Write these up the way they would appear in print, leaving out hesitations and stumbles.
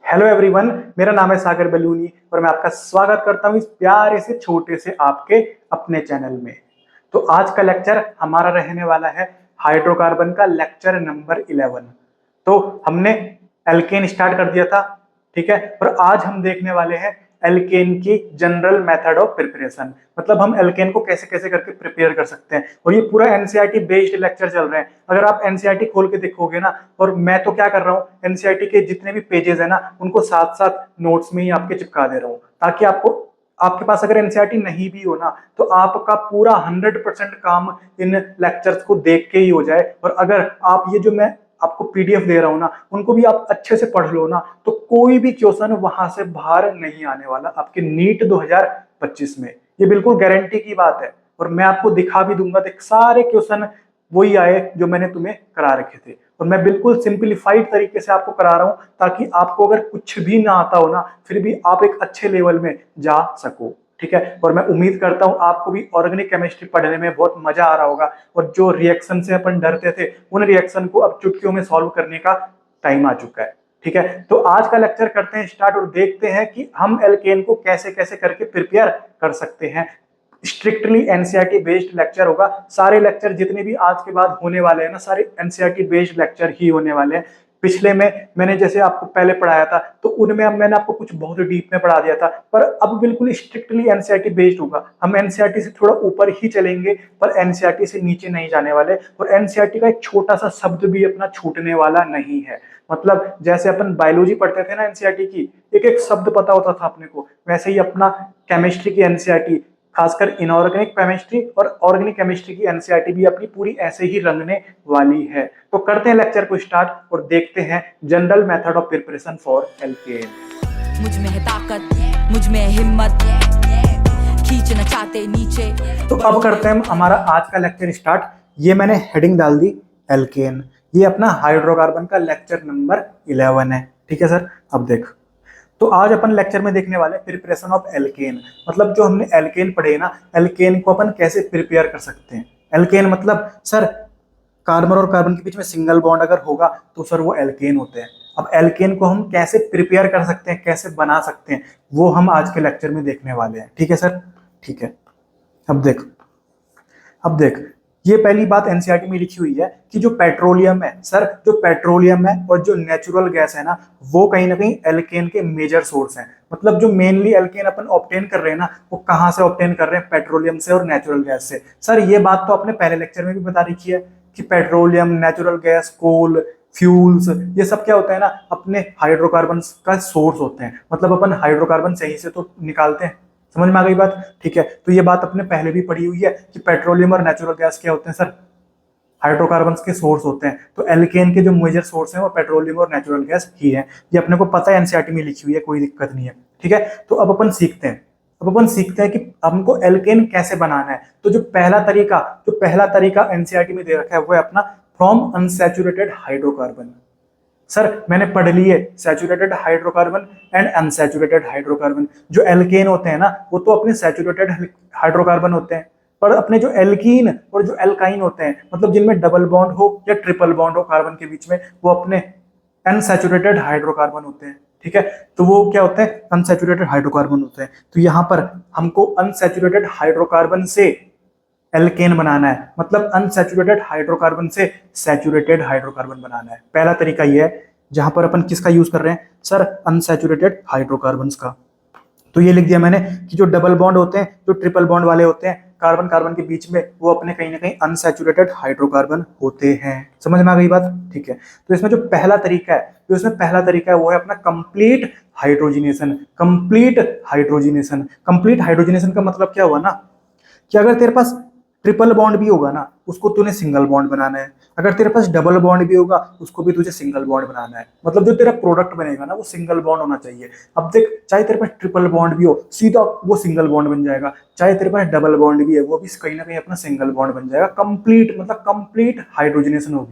Hello everyone, मेरा नाम है सागर बलूनी और मैं आपका स्वागत करता हूं इस प्यारे से छोटे से आपके अपने चैनल में। तो आज का लेक्चर हमारा रहने वाला है हाइड्रोकार्बन का लेक्चर नंबर 11। तो हमने एल्केन स्टार्ट कर दिया था, ठीक है। और आज हम देखने वाले हैं एल्केन की जनरल मेथड ऑफ प्रिपरेशन, मतलब हम एल्केन को कैसे कैसे करके प्रिपेयर कर सकते हैं। और ये पूरा एनसीईआरटी बेस्ड लेक्चर चल रहे हैं। अगर आप एनसीईआरटी खोल के देखोगे ना, और मैं तो क्या कर रहा हूँ, एनसीईआरटी के जितने भी पेजेस है ना उनको साथ साथ नोट्स में ही आपके चिपका दे रहा हूँ, ताकि आपके पास अगर एनसीईआरटी नहीं भी हो ना तो आपका पूरा 100% काम इन लेक्चर्स को देख के ही हो जाए। और अगर आप ये जो मैं आपको पीडीएफ दे रहा हूं ना उनको भी आप अच्छे से पढ़ लो ना, तो कोई भी क्वेश्चन वहां से बाहर नहीं आने वाला आपके नीट 2025 में। ये बिल्कुल गारंटी की बात है। और मैं आपको दिखा भी दूंगा, देख सारे क्वेश्चन वही आए जो मैंने तुम्हें करा रखे थे। और मैं बिल्कुल सिंपलीफाइड तरीके से आपको करा रहा हूं, ताकि आपको अगर कुछ भी ना आता हो ना फिर भी आप एक अच्छे लेवल में जा सको, ठीक है। और मैं उम्मीद करता हूं आपको भी ऑर्गेनिक केमिस्ट्री पढ़ने में बहुत मजा आ रहा होगा। और जो रिएक्शन से अपन डरते थे उन रिएक्शन को अब चुटकियों में सॉल्व करने का टाइम आ चुका है, ठीक है। तो आज का लेक्चर करते हैं स्टार्ट और देखते हैं कि हम एल्केन को कैसे कैसे करके प्रिपेयर कर सकते हैं। स्ट्रिक्टली एनसीईआरटी बेस्ड लेक्चर होगा। सारे लेक्चर जितने भी आज के बाद होने वाले हैं ना, सारे एनसीईआरटी बेस्ड लेक्चर ही होने वाले हैं। पिछले में मैंने जैसे आपको पहले पढ़ाया था तो उनमें मैंने आपको कुछ बहुत डीप में पढ़ा दिया था, पर अब बिल्कुल स्ट्रिक्टली एनसीईआरटी बेस्ड होगा। हम एनसीईआरटी से थोड़ा ऊपर ही चलेंगे पर एनसीईआरटी से नीचे नहीं जाने वाले। और एनसीईआरटी का एक छोटा सा शब्द भी अपना छूटने वाला नहीं है। मतलब जैसे अपन बायोलॉजी पढ़ते थे ना एनसीईआरटी की, एक एक शब्द पता होता था अपने को, वैसे ही अपना केमिस्ट्री की एनसीईआरटी, खासकर इनऑर्गेनिक केमिस्ट्री और ऑर्गेनिक केमिस्ट्री की एनसीईआरटी भी अपनी पूरी ऐसे ही रंगने वाली है। तो करते हैं लेक्चर को स्टार्ट और देखते हैं general method of preparation for alkane. मुझ में है ताकत, मुझ में है हिम्मत, खींचना चाहते नीचे। तो अब करते हैं हमारा आज का लेक्चर स्टार्ट। ये मैंने हेडिंग डाल दी एल्केन, ये अपना हाइड्रोकार्बन का लेक्चर नंबर 11 है, ठीक है सर। अब देख, तो आज अपन लेक्चर में देखने वाले प्रिपरेशन ऑफ एल्केन, मतलब जो हमने एल्केन पढ़े ना, एल्केन को अपन कैसे प्रिपेयर कर सकते हैं। एल्केन मतलब सर कार्बन और कार्बन के बीच में सिंगल बॉन्ड अगर होगा तो सर वो एल्केन होते हैं। अब एल्केन को हम कैसे प्रिपेयर कर सकते हैं, कैसे बना सकते हैं, वो हम आज के लेक्चर में देखने वाले हैं, ठीक है सर। ठीक है, अब देख ये पहली बात एनसीईआरटी में लिखी हुई है कि जो पेट्रोलियम है सर, जो पेट्रोलियम है और जो नेचुरल गैस है ना, वो कहीं ना कहीं एल्केन के मेजर सोर्स हैं। मतलब जो मेनली एल्केन अपन ऑब्टेन कर रहे हैं ना, वो कहाँ से ऑब्टेन कर रहे हैं, पेट्रोलियम से और नेचुरल गैस से। सर ये बात तो आपने पहले लेक्चर में भी बता रखी है कि पेट्रोलियम, नेचुरल गैस, कोल, फ्यूल्स, ये सब क्या होता है ना, अपने हाइड्रोकार्बन का सोर्स होते हैं। मतलब अपन हाइड्रोकार्बन सही से तो निकालते हैं। समझ में आ गई बात, ठीक है। तो ये बात अपने पहले भी पढ़ी हुई है कि पेट्रोलियम और नेचुरल गैस क्या होते हैं सर, हाइड्रोकार्बन्स के सोर्स होते हैं। तो एल्केन के जो मेजर सोर्स हैं वो पेट्रोलियम और नेचुरल गैस ही है। ये अपने को पता है, एनसीईआरटी में लिखी हुई है, कोई दिक्कत नहीं है, ठीक है। तो अब अपन सीखते हैं कि हमको एल्केन कैसे बनाना है। तो जो पहला तरीका एनसीईआरटी में दे रखा है वो है अपना फ्रॉम अनसैचुरेटेड हाइड्रोकार्बन। सर मैंने पढ़ ली है saturated hydrocarbon and unsaturated hydrocarbon. जो एल्केन होते हैं ना वो तो अपने सैचुरेटेड हाइड्रोकार्बन होते हैं, पर अपने जो एल्कीन और जो एल्काइन होते हैं, मतलब जिनमें डबल बॉन्ड हो या ट्रिपल बॉन्ड हो कार्बन के बीच में, वो अपने अनसैचुरेटेड हाइड्रोकार्बन होते हैं, ठीक है। तो वो क्या होते हैं, अनसैचुरेटेड हाइड्रोकार्बन होते हैं। तो यहाँ पर हमको अनसैचुरेटेड हाइड्रोकार्बन से एल्केन बनाना है, मतलब अनसैचुरेटेड हाइड्रोकार्बन से सैचुरेटेड हाइड्रोकार्बन बनाना है। पहला तरीका यह है, जहां पर अपन किसका यूज कर रहे हैं सर, अनसैचुरेटेड हाइड्रोकार्बन्स का। तो ये लिख दिया मैंने कि जो डबल बॉन्ड होते हैं, जो ट्रिपल बॉन्ड वाले होते हैं कार्बन कार्बन के बीच में, वो अपने कहीं ना कहीं अनसैचुरेटेड हाइड्रोकार्बन होते हैं। समझ में आ गई बात, ठीक है। तो इसमें जो पहला तरीका है वो है अपना कंप्लीट हाइड्रोजिनेशन। कंप्लीट हाइड्रोजिनेशन का मतलब क्या हुआ ना, कि अगर तेरे पास ट्रिपल बॉन्ड भी होगा ना उसको तूने सिंगल बॉन्ड बनाना है, अगर तेरे पास डबल बॉन्ड भी होगा उसको भी तुझे सिंगल बॉन्ड बनाना है। मतलब जो तेरा प्रोडक्ट बनेगा ना वो सिंगल बॉन्ड होना चाहिए। अब देख, चाहे तेरे पास ट्रिपल बॉन्ड भी हो सीधा वो सिंगल बॉन्ड बन जाएगा, चाहे तेरे पास डबल बॉन्ड भी है वो भी कहीं ना कहीं अपना सिंगल बॉन्ड बन जाएगा। कंप्लीट मतलब कंप्लीट हाइड्रोजनेशन हो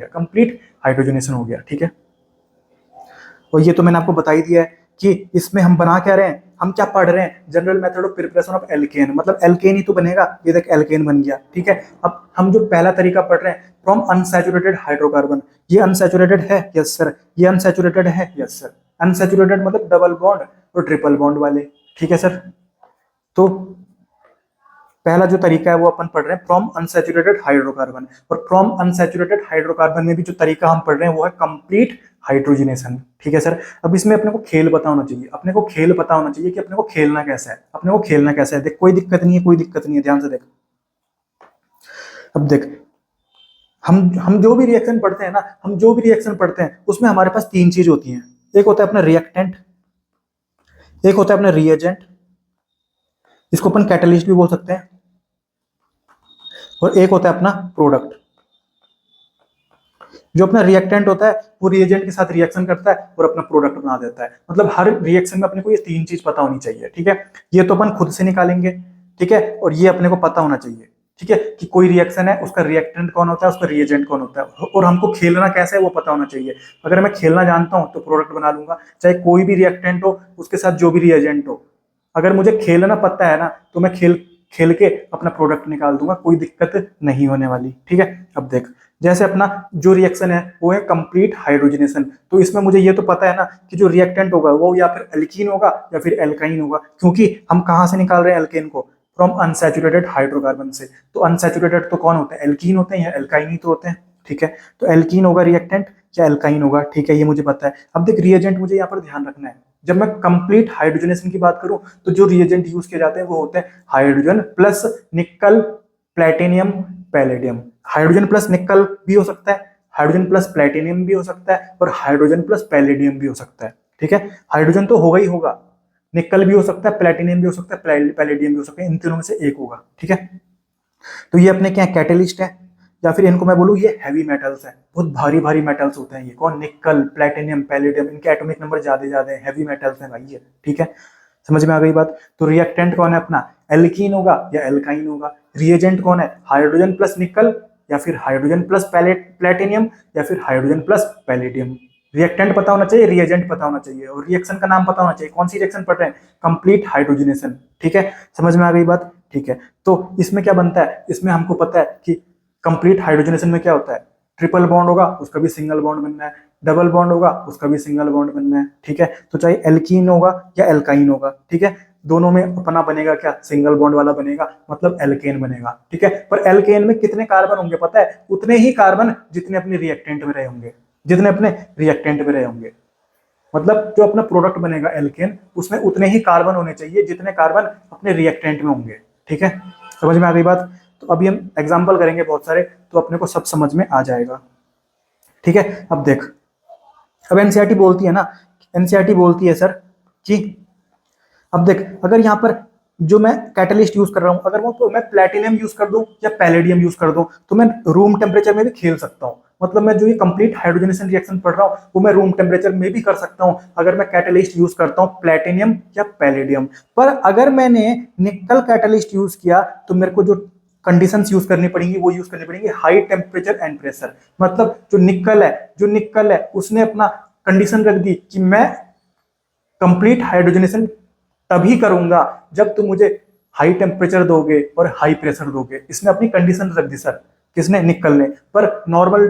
गया, ठीक है। और ये तो मैंने आपको बता ही दिया है कि इसमें हम बना क्या रहे हैं, हम क्या पढ़ रहे हैं, general method of preparation of alkene, मतलब एल्केन ही तो बनेगा। ये देख एल्केन बन गया, ठीक है। अब हम जो पहला तरीका पढ़ रहे हैं फ्रॉम अनसैचुरेटेड हाइड्रोकार्बन, ये अनसैचुरेटेड है, यस सर, ये अनसैचुरेटेड है, यस सर। अनसैचुरेटेड मतलब डबल बॉन्ड और ट्रिपल बॉन्ड वाले, ठीक है सर। तो पहला जो तरीका है वो अपन पढ़ रहे हैं फ्रॉम अनसैचुरेटेड हाइड्रोकार्बन, और फ्रॉम अनसैचुरेटेड हाइड्रोकार्बन में भी जो तरीका हम पढ़ रहे हैं वो है कंप्लीट हाइड्रोजनेशन, ठीक है सर। अब इसमें अपने को खेल पता होना चाहिए, अपने को खेल पता होना चाहिए कि अपने को खेलना कैसा है, अपने को खेलना कैसा है। देख कोई दिक्कत नहीं है, कोई दिक्कत नहीं है, ध्यान से देख। अब देख हम जो भी रिएक्शन पढ़ते हैं ना, हम जो भी रिएक्शन पढ़ते हैं उसमें हमारे पास तीन चीज होती हैं। एक होता है अपना रिएक्टेंट, एक होता है अपना रिएजेंट, इसको अपन कैटलिस्ट भी बोल सकते हैं, और एक होता है अपना प्रोडक्ट। जो अपना रिएक्टेंट होता है वो रिएजेंट के साथ रिएक्शन करता है और अपना प्रोडक्ट बना देता है। मतलब हर रिएक्शन में अपने को ये तीन चीज पता होनी चाहिए, ठीक है। ये तो अपन खुद से निकालेंगे, ठीक है, और ये अपने को पता होना चाहिए, ठीक है, कि कोई रिएक्शन है उसका रिएक्टेंट कौन होता है, उसका रिएजेंट कौन होता है, और हमको खेलना कैसा है वो पता होना चाहिए। अगर मैं खेलना जानता हूं तो प्रोडक्ट बना लूंगा, चाहे कोई भी रिएक्टेंट हो उसके साथ जो भी रिएजेंट हो। अगर मुझे खेलना पता है ना तो मैं खेल खेल के अपना प्रोडक्ट निकाल दूंगा, कोई दिक्कत नहीं होने वाली, ठीक है। अब देख जैसे अपना जो रिएक्शन है वो है कंप्लीट हाइड्रोजनेशन, तो इसमें मुझे ये तो पता है ना कि जो रिएक्टेंट होगा वो या फिर एल्कीन होगा या फिर एल्काइन होगा, क्योंकि हम कहां से निकाल रहे हैं एल्केन को, फ्रॉम अनसैचुरेटेड हाइड्रोकार्बन से। तो अनसैचुरेटेड तो कौन होते हैं, एल्कीन होते हैं या एल्काइन ही तो होते हैं, ठीक है। तो एल्कीन होगा रिएक्टेंट या एल्काइन होगा, ठीक है, ये मुझे पता है। अब देख रिएजेंट मुझे यहाँ पर ध्यान रखना है, जब मैं कंप्लीट हाइड्रोजनेशन की बात करूं तो जो रिएजेंट यूज किए जाते हैं वो होते हैं हाइड्रोजन प्लस निकल प्लेटिनियम पैलेडियम। हाइड्रोजन प्लस निकल भी हो सकता है, हाइड्रोजन प्लस प्लेटिनियम भी हो सकता है, और हाइड्रोजन प्लस पैलेडियम भी हो सकता है, ठीक है। हाइड्रोजन तो होगा ही होगा, निकल भी हो सकता है, प्लेटिनियम भी हो सकता है, पैलेडियम भी हो सकता है, इन तीनों में से एक होगा, ठीक है। तो ये अपने क्या कैटलिस्ट है, या फिर इनको मैं बोलूँ ये हैवी मेटल्स है, बहुत भारी भारी मेटल्स होते हैं ये। कौन, निकल प्लेटिनियम पैलेडियम, इनके एटॉमिक नंबर ज्यादा ज्यादा है, हैवी मेटल्स हैं भाई ये, ठीक है। समझ में आ गई बात। तो रिएक्टेंट कौन है अपना, एल्कीन होगा या एल्काइन होगा। रिएजेंट कौन है, हाइड्रोजन प्लस निकल या फिर हाइड्रोजन प्लस प्लेटिनियम या फिर हाइड्रोजन प्लस पैलेडियम। रिएक्टेंट पता होना चाहिए, रिएजेंट पता होना चाहिए, और रिएक्शन का नाम पता होना चाहिए। कौन सी रिएक्शन पढ़ रहे हैं, कंप्लीट हाइड्रोजनेशन, ठीक है। समझ में आ गई बात, ठीक है। तो इसमें क्या बनता है, इसमें हमको पता है कि कंप्लीट हाइड्रोजनेशन में क्या होता है, ट्रिपल बॉन्ड होगा उसका भी सिंगल बॉन्ड बनना है, डबल बॉन्ड होगा उसका भी सिंगल बॉन्ड बनना है, ठीक है। तो चाहे एल्कीन होगा या एल्काइन होगा, ठीक है, दोनों में अपना बनेगा क्या, सिंगल बॉन्ड वाला बनेगा, मतलब एल्केन बनेगा, ठीक है। पर एल्केन में कितने कार्बन होंगे पता है, उतने ही कार्बन जितने अपने रिएक्टेंट में रहे होंगे, जितने अपने रिएक्टेंट में रहे होंगे। मतलब जो अपना प्रोडक्ट बनेगा एल्केन, उसमें उतने ही कार्बन होने चाहिए जितने कार्बन अपने रिएक्टेंट में होंगे, ठीक है। समझ में आ गई बात। तो अभी हम एग्जांपल करेंगे बहुत सारे, तो अपने को सब समझ में आ जाएगा, ठीक है। अब देख, अब एनसीईआरटी बोलती है ना, एनसीईआरटी बोलती है सर कि अब देख अगर यहाँ पर जो मैं कैटलिस्ट यूज कर रहा हूँ, अगर वो तो मैं प्लेटिनियम यूज कर दूं या पैलेडियम यूज कर दूं तो मैं रूम टेम्परेचर में भी खेल सकता हूँ। मतलब मैं जो ये कंप्लीट हाइड्रोजनेशन रिएक्शन पढ़ रहा हूँ वो मैं रूम टेम्परेचर में भी कर सकता हूँ अगर मैं कैटलिस्ट यूज करता हूँ प्लेटिनियम या पैलेडियम। पर अगर मैंने निकल कैटलिस्ट यूज किया तो मेरे को जो कंडीशंस यूज करनी पड़ेंगी वो यूज करनी पड़ेंगी हाई टेम्परेचर एंड प्रेशर। मतलब जो निकल है उसने अपना कंडीशन रख दी कि मैं कंप्लीट हाइड्रोजनेशन तभी करूंगा जब तुम मुझे हाई टेम्परेचर दोगे और हाई प्रेशर दोगे। इसने अपनी कंडीशन रख दी सर, किसने, निकल ने। पर नॉर्मल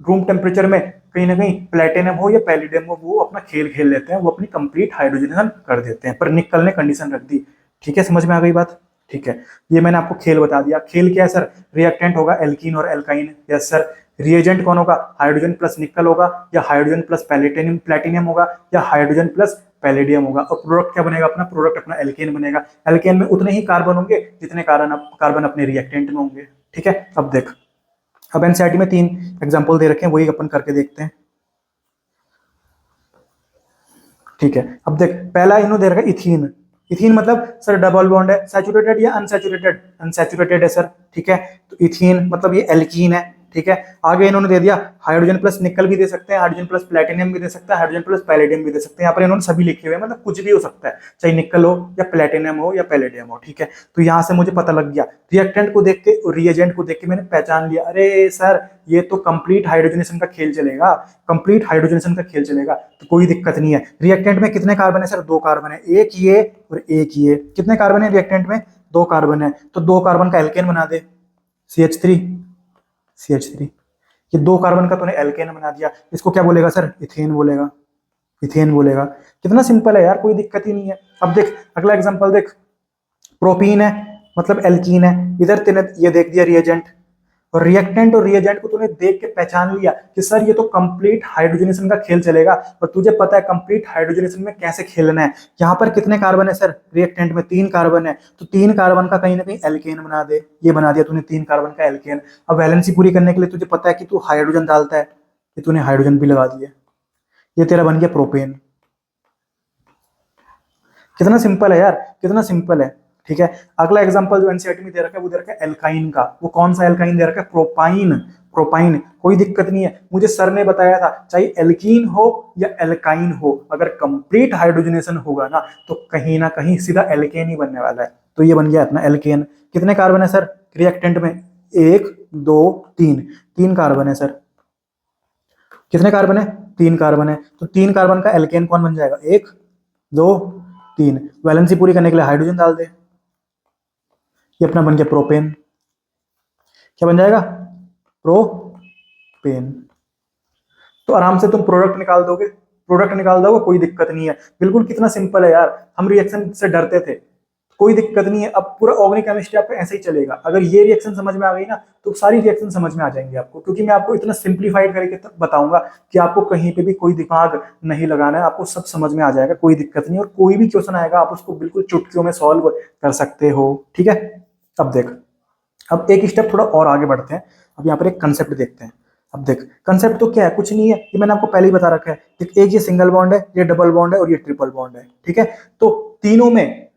रूम टेम्परेचर में कहीं ना कहीं प्लेटिनम हो या पैलिडियम हो वो अपना खेल खेल लेते हैं, वो अपनी कंप्लीट हाइड्रोजनेशन कर देते हैं, पर निकल ने कंडीशन रख दी, ठीक है। समझ में आ गई बात, ठीक है। ये मैंने आपको खेल बता दिया। खेल क्या है सर, रिएक्टेंट होगा एल्कीन और एल्काइन, यस सर। रिएजेंट कौन होगा, हाइड्रोजन प्लस निकल होगा या हाइड्रोजन प्लस प्लेटिनियम होगा या हाइड्रोजन प्लस पैलेडियम होगा। और प्रोडक्ट क्या बनेगा अपना, प्रोडक्ट अपना एल्केन बनेगा। एल्केन में उतने ही कार्बन होंगे जितने कार्बन अपने रिएक्टेंट में होंगे, ठीक है। अब देख, अब एनसीईआरटी में 3 एग्जांपल दे रखे हैं, वही अपन करके देखते हैं, ठीक है। अब देख पहला इन्होंने दे रखा है इथीन। इथीन मतलब सर डबल बॉन्ड है, सैचुरेटेड या अनसैचुरेटेड, अनसैचुरेटेड है सर, ठीक है। तो इथीन मतलब ये एल्कीन है, ठीक है। आगे इन्होंने दे दिया हाइड्रोजन प्लस निकल भी दे सकते हैं, हाइड्रोजन प्लस प्लेटिनियम भी दे सकते हैं, हाइड्रोजन प्लस पैलेडियम भी दे सकते हैं। यहाँ पर इन्होंने सभी लिखे हुए हैं, मतलब कुछ भी हो सकता है, चाहे निकल हो या प्लेटिनियम हो या पैलेडियम हो, ठीक है। तो यहाँ से मुझे पता लग गया, रिएक्टेंट को देख के और रिएजेंट को देख के मैंने पहचान लिया, अरे सर ये तो कंप्लीट हाइड्रोजनेशन का खेल चलेगा, कंप्लीट हाइड्रोजनेशन का खेल चलेगा, तो कोई दिक्कत नहीं है। रिएक्टेंट में कितने कार्बन है सर, 2 कार्बन है, एक ये और एक ये। कितने कार्बन है रिएक्टेंट में, 2 कार्बन है, तो 2 कार्बन का एल्केन बना दे, CH3। ये 2 कार्बन का तूने एल्केन बना दिया, इसको क्या बोलेगा सर, इथेन बोलेगा, इथेन बोलेगा। कितना सिंपल है यार, कोई दिक्कत ही नहीं है। अब देख अगला एग्जांपल देख, प्रोपीन है मतलब एल्कीन है, इधर तूने ये देख दिया रिएजेंट, और रिएक्टेंट और रिएजेंट को तूने देख के पहचान लिया कि सर ये तो कंप्लीट हाइड्रोजनेशन का खेल चलेगा, और तुझे पता है कंप्लीट हाइड्रोजनेशन में कैसे खेलना है। यहाँ पर कितने कार्बन है सर, रिएक्टेंट में 3 कार्बन है, तो 3 कार्बन का कहीं ना कहीं एल्केन बना दे। ये बना दिया तूने 3 कार्बन का एल्केन। अब वैलेंसी पूरी करने के लिए तुझे पता है कि तू हाइड्रोजन डालता है, कि तूने हाइड्रोजन भी लगा दिया, ये तेरा बन गया प्रोपेन। कितना सिंपल है यार, कितना सिंपल है। ठीक है, अगला एग्जांपल जो एनसीईआरटी में दे रखा है वो दे रखा है एल्काइन का। वो कौन सा एल्काइन दे रखा है, प्रोपाइन। प्रोपाइन कोई दिक्कत नहीं है, मुझे सर ने बताया था चाहे एल्कीन हो या एल्काइन हो, अगर कंप्लीट हाइड्रोजनेशन होगा ना तो कहीं ना कहीं सीधा एल्केन ही बनने वाला है। तो ये बन गया अपना एल्केन। कितने कार्बन है सर रिएक्टेंट में, 1 2 3, 3 कार्बन है सर। कितने कार्बन है, 3 कार्बन है, तो 3 कार्बन का एल्केन कौन बन जाएगा, 1 2 3। वैलेंसी पूरी करने के लिए हाइड्रोजन डाल दे, ये अपना बन गया प्रोपेन। क्या बन जाएगा, प्रोपेन। तो आराम से तुम प्रोडक्ट निकाल दोगे, प्रोडक्ट निकाल दोगे, कोई दिक्कत नहीं है। बिल्कुल कितना सिंपल है यार, हम रिएक्शन से डरते थे, कोई दिक्कत नहीं है। अब पूरा ऑर्गेनिक केमिस्ट्री आपको ऐसे ही चलेगा। अगर ये रिएक्शन समझ में आ गई ना तो सारी रिएक्शन समझ में आ जाएंगे आपको, क्योंकि मैं आपको इतना सिंप्लीफाइड करके बताऊंगा कि आपको कहीं पे भी कोई दिमाग नहीं लगाना है, आपको सब समझ में आ जाएगा, कोई दिक्कत नहीं। और कोई भी क्वेश्चन आएगा आप उसको बिल्कुल चुटकियों में सॉल्व कर सकते हो। ठीक है, अब देख, अब एक स्टेप थोड़ा और आगे बढ़ते हैं। अब यहाँ पर एक कंसेप्ट देखते हैं। अब देख कंसेप्ट तो क्या है, कुछ नहीं है, ये मैंने आपको पहले ही बता रखा है। देख, एक ये सिंगल बॉन्ड है, ये डबल बॉन्ड है और ये ट्रिपल बॉन्ड है। ठीक है, तो तीनों में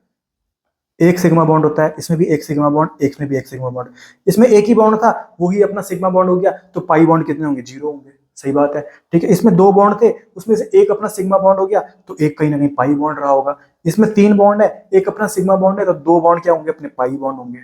एक सिग्मा बॉन्ड होता है, इसमें भी एक सिग्मा बॉन्ड, इसमें भी एक सिग्मा बॉन्ड। इसमें एक ही बॉन्ड था, वही अपना सिग्मा बॉन्ड हो गया, तो पाई बॉन्ड कितने होंगे, 0 होंगे। सही बात है। ठीक है, इसमें 2 बॉन्ड थे, उसमें से एक अपना सिग्मा बॉन्ड हो गया, तो एक कहीं ना कहीं पाई बॉन्ड रहा होगा। इसमें 3 बॉन्ड है, एक अपना सिग्मा बॉन्ड है, तो 2 बॉन्ड क्या होंगे, अपने पाई बॉन्ड होंगे।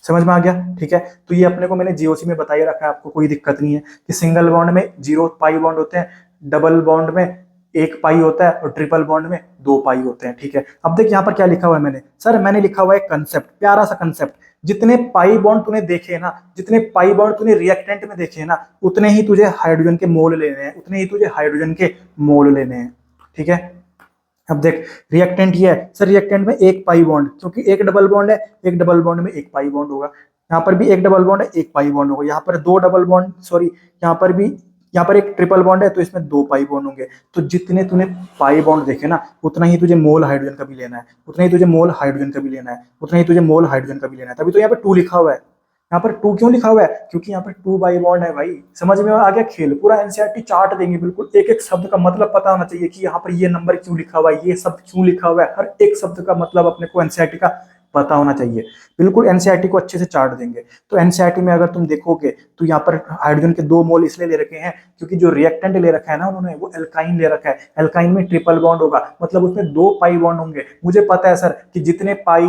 समझ में आ गया। ठीक है, तो ये अपने को मैंने जीओसी में बताया रखा है, आपको कोई दिक्कत नहीं है कि सिंगल बॉन्ड में 0 पाई बॉन्ड होते हैं, डबल बॉन्ड में 1 पाई होता है, और ट्रिपल बॉन्ड में 2 पाई होते हैं। ठीक है, अब देख यहाँ पर क्या लिखा हुआ है मैंने, सर मैंने लिखा हुआ है कंसेप्ट, प्यारा सा कंसेप्ट। जितने पाई बॉन्ड तूने देखे ना, जितने पाई बॉन्ड तूने रिएक्टेंट में देखे ना, उतने ही तुझे हाइड्रोजन के मोल लेने हैं, उतने ही तुझे हाइड्रोजन के मोल लेने हैं। ठीक है, अब देख रिएक्टेंट ये है सर, रिएक्टेंट में 1 पाई बॉन्ड, क्योंकि एक डबल बॉन्ड है, एक डबल बॉन्ड में 1 पाई बॉन्ड होगा। यहाँ पर भी एक डबल बॉन्ड है, 1 पाई बॉन्ड होगा। यहाँ पर 2 डबल बॉन्ड, सॉरी यहाँ पर भी, यहाँ पर एक ट्रिपल बॉन्ड है, तो इसमें 2 पाई बॉन्ड होंगे। तो जितने तूने पाई बॉन्ड देखे ना, उतना ही तुझे मोल हाइड्रोजन का भी लेना है, उतना ही तुझे मोल हाइड्रोजन का भी लेना है, उतना ही तुझे मोल हाइड्रोजन का भी लेना है। तभी तो यहाँ पर 2 लिखा हुआ है। यहाँ पर 2 क्यों लिखा हुआ है, क्योंकि यहाँ पर 2 बाई बॉन्ड है भाई। समझ में आ गया खेल, पूरा एनसीईआरटी चार्ट देंगे, बिल्कुल एक एक शब्द का मतलब पता होना चाहिए कि यहाँ पर ये नंबर क्यों लिखा हुआ है, ये शब्द क्यों लिखा हुआ है, हर एक शब्द का मतलब अपने को एनसीईआरटी का पता होना चाहिए। बिल्कुल एनसीईआरटी को अच्छे से चार्ट देंगे। तो एनसीईआरटी में अगर तुम देखोगे तो यहाँ पर हाइड्रोजन के 2 मोल इसलिए ले रखे हैं क्योंकि जो रिएक्टेंट ले रखा है ना उन्होंने, वो एल्काइन ले रखा है। एल्काइन में ट्रिपल बॉन्ड होगा, मतलब उसमें 2 पाई बॉन्ड होंगे। मुझे पता है सर कि जितने पाई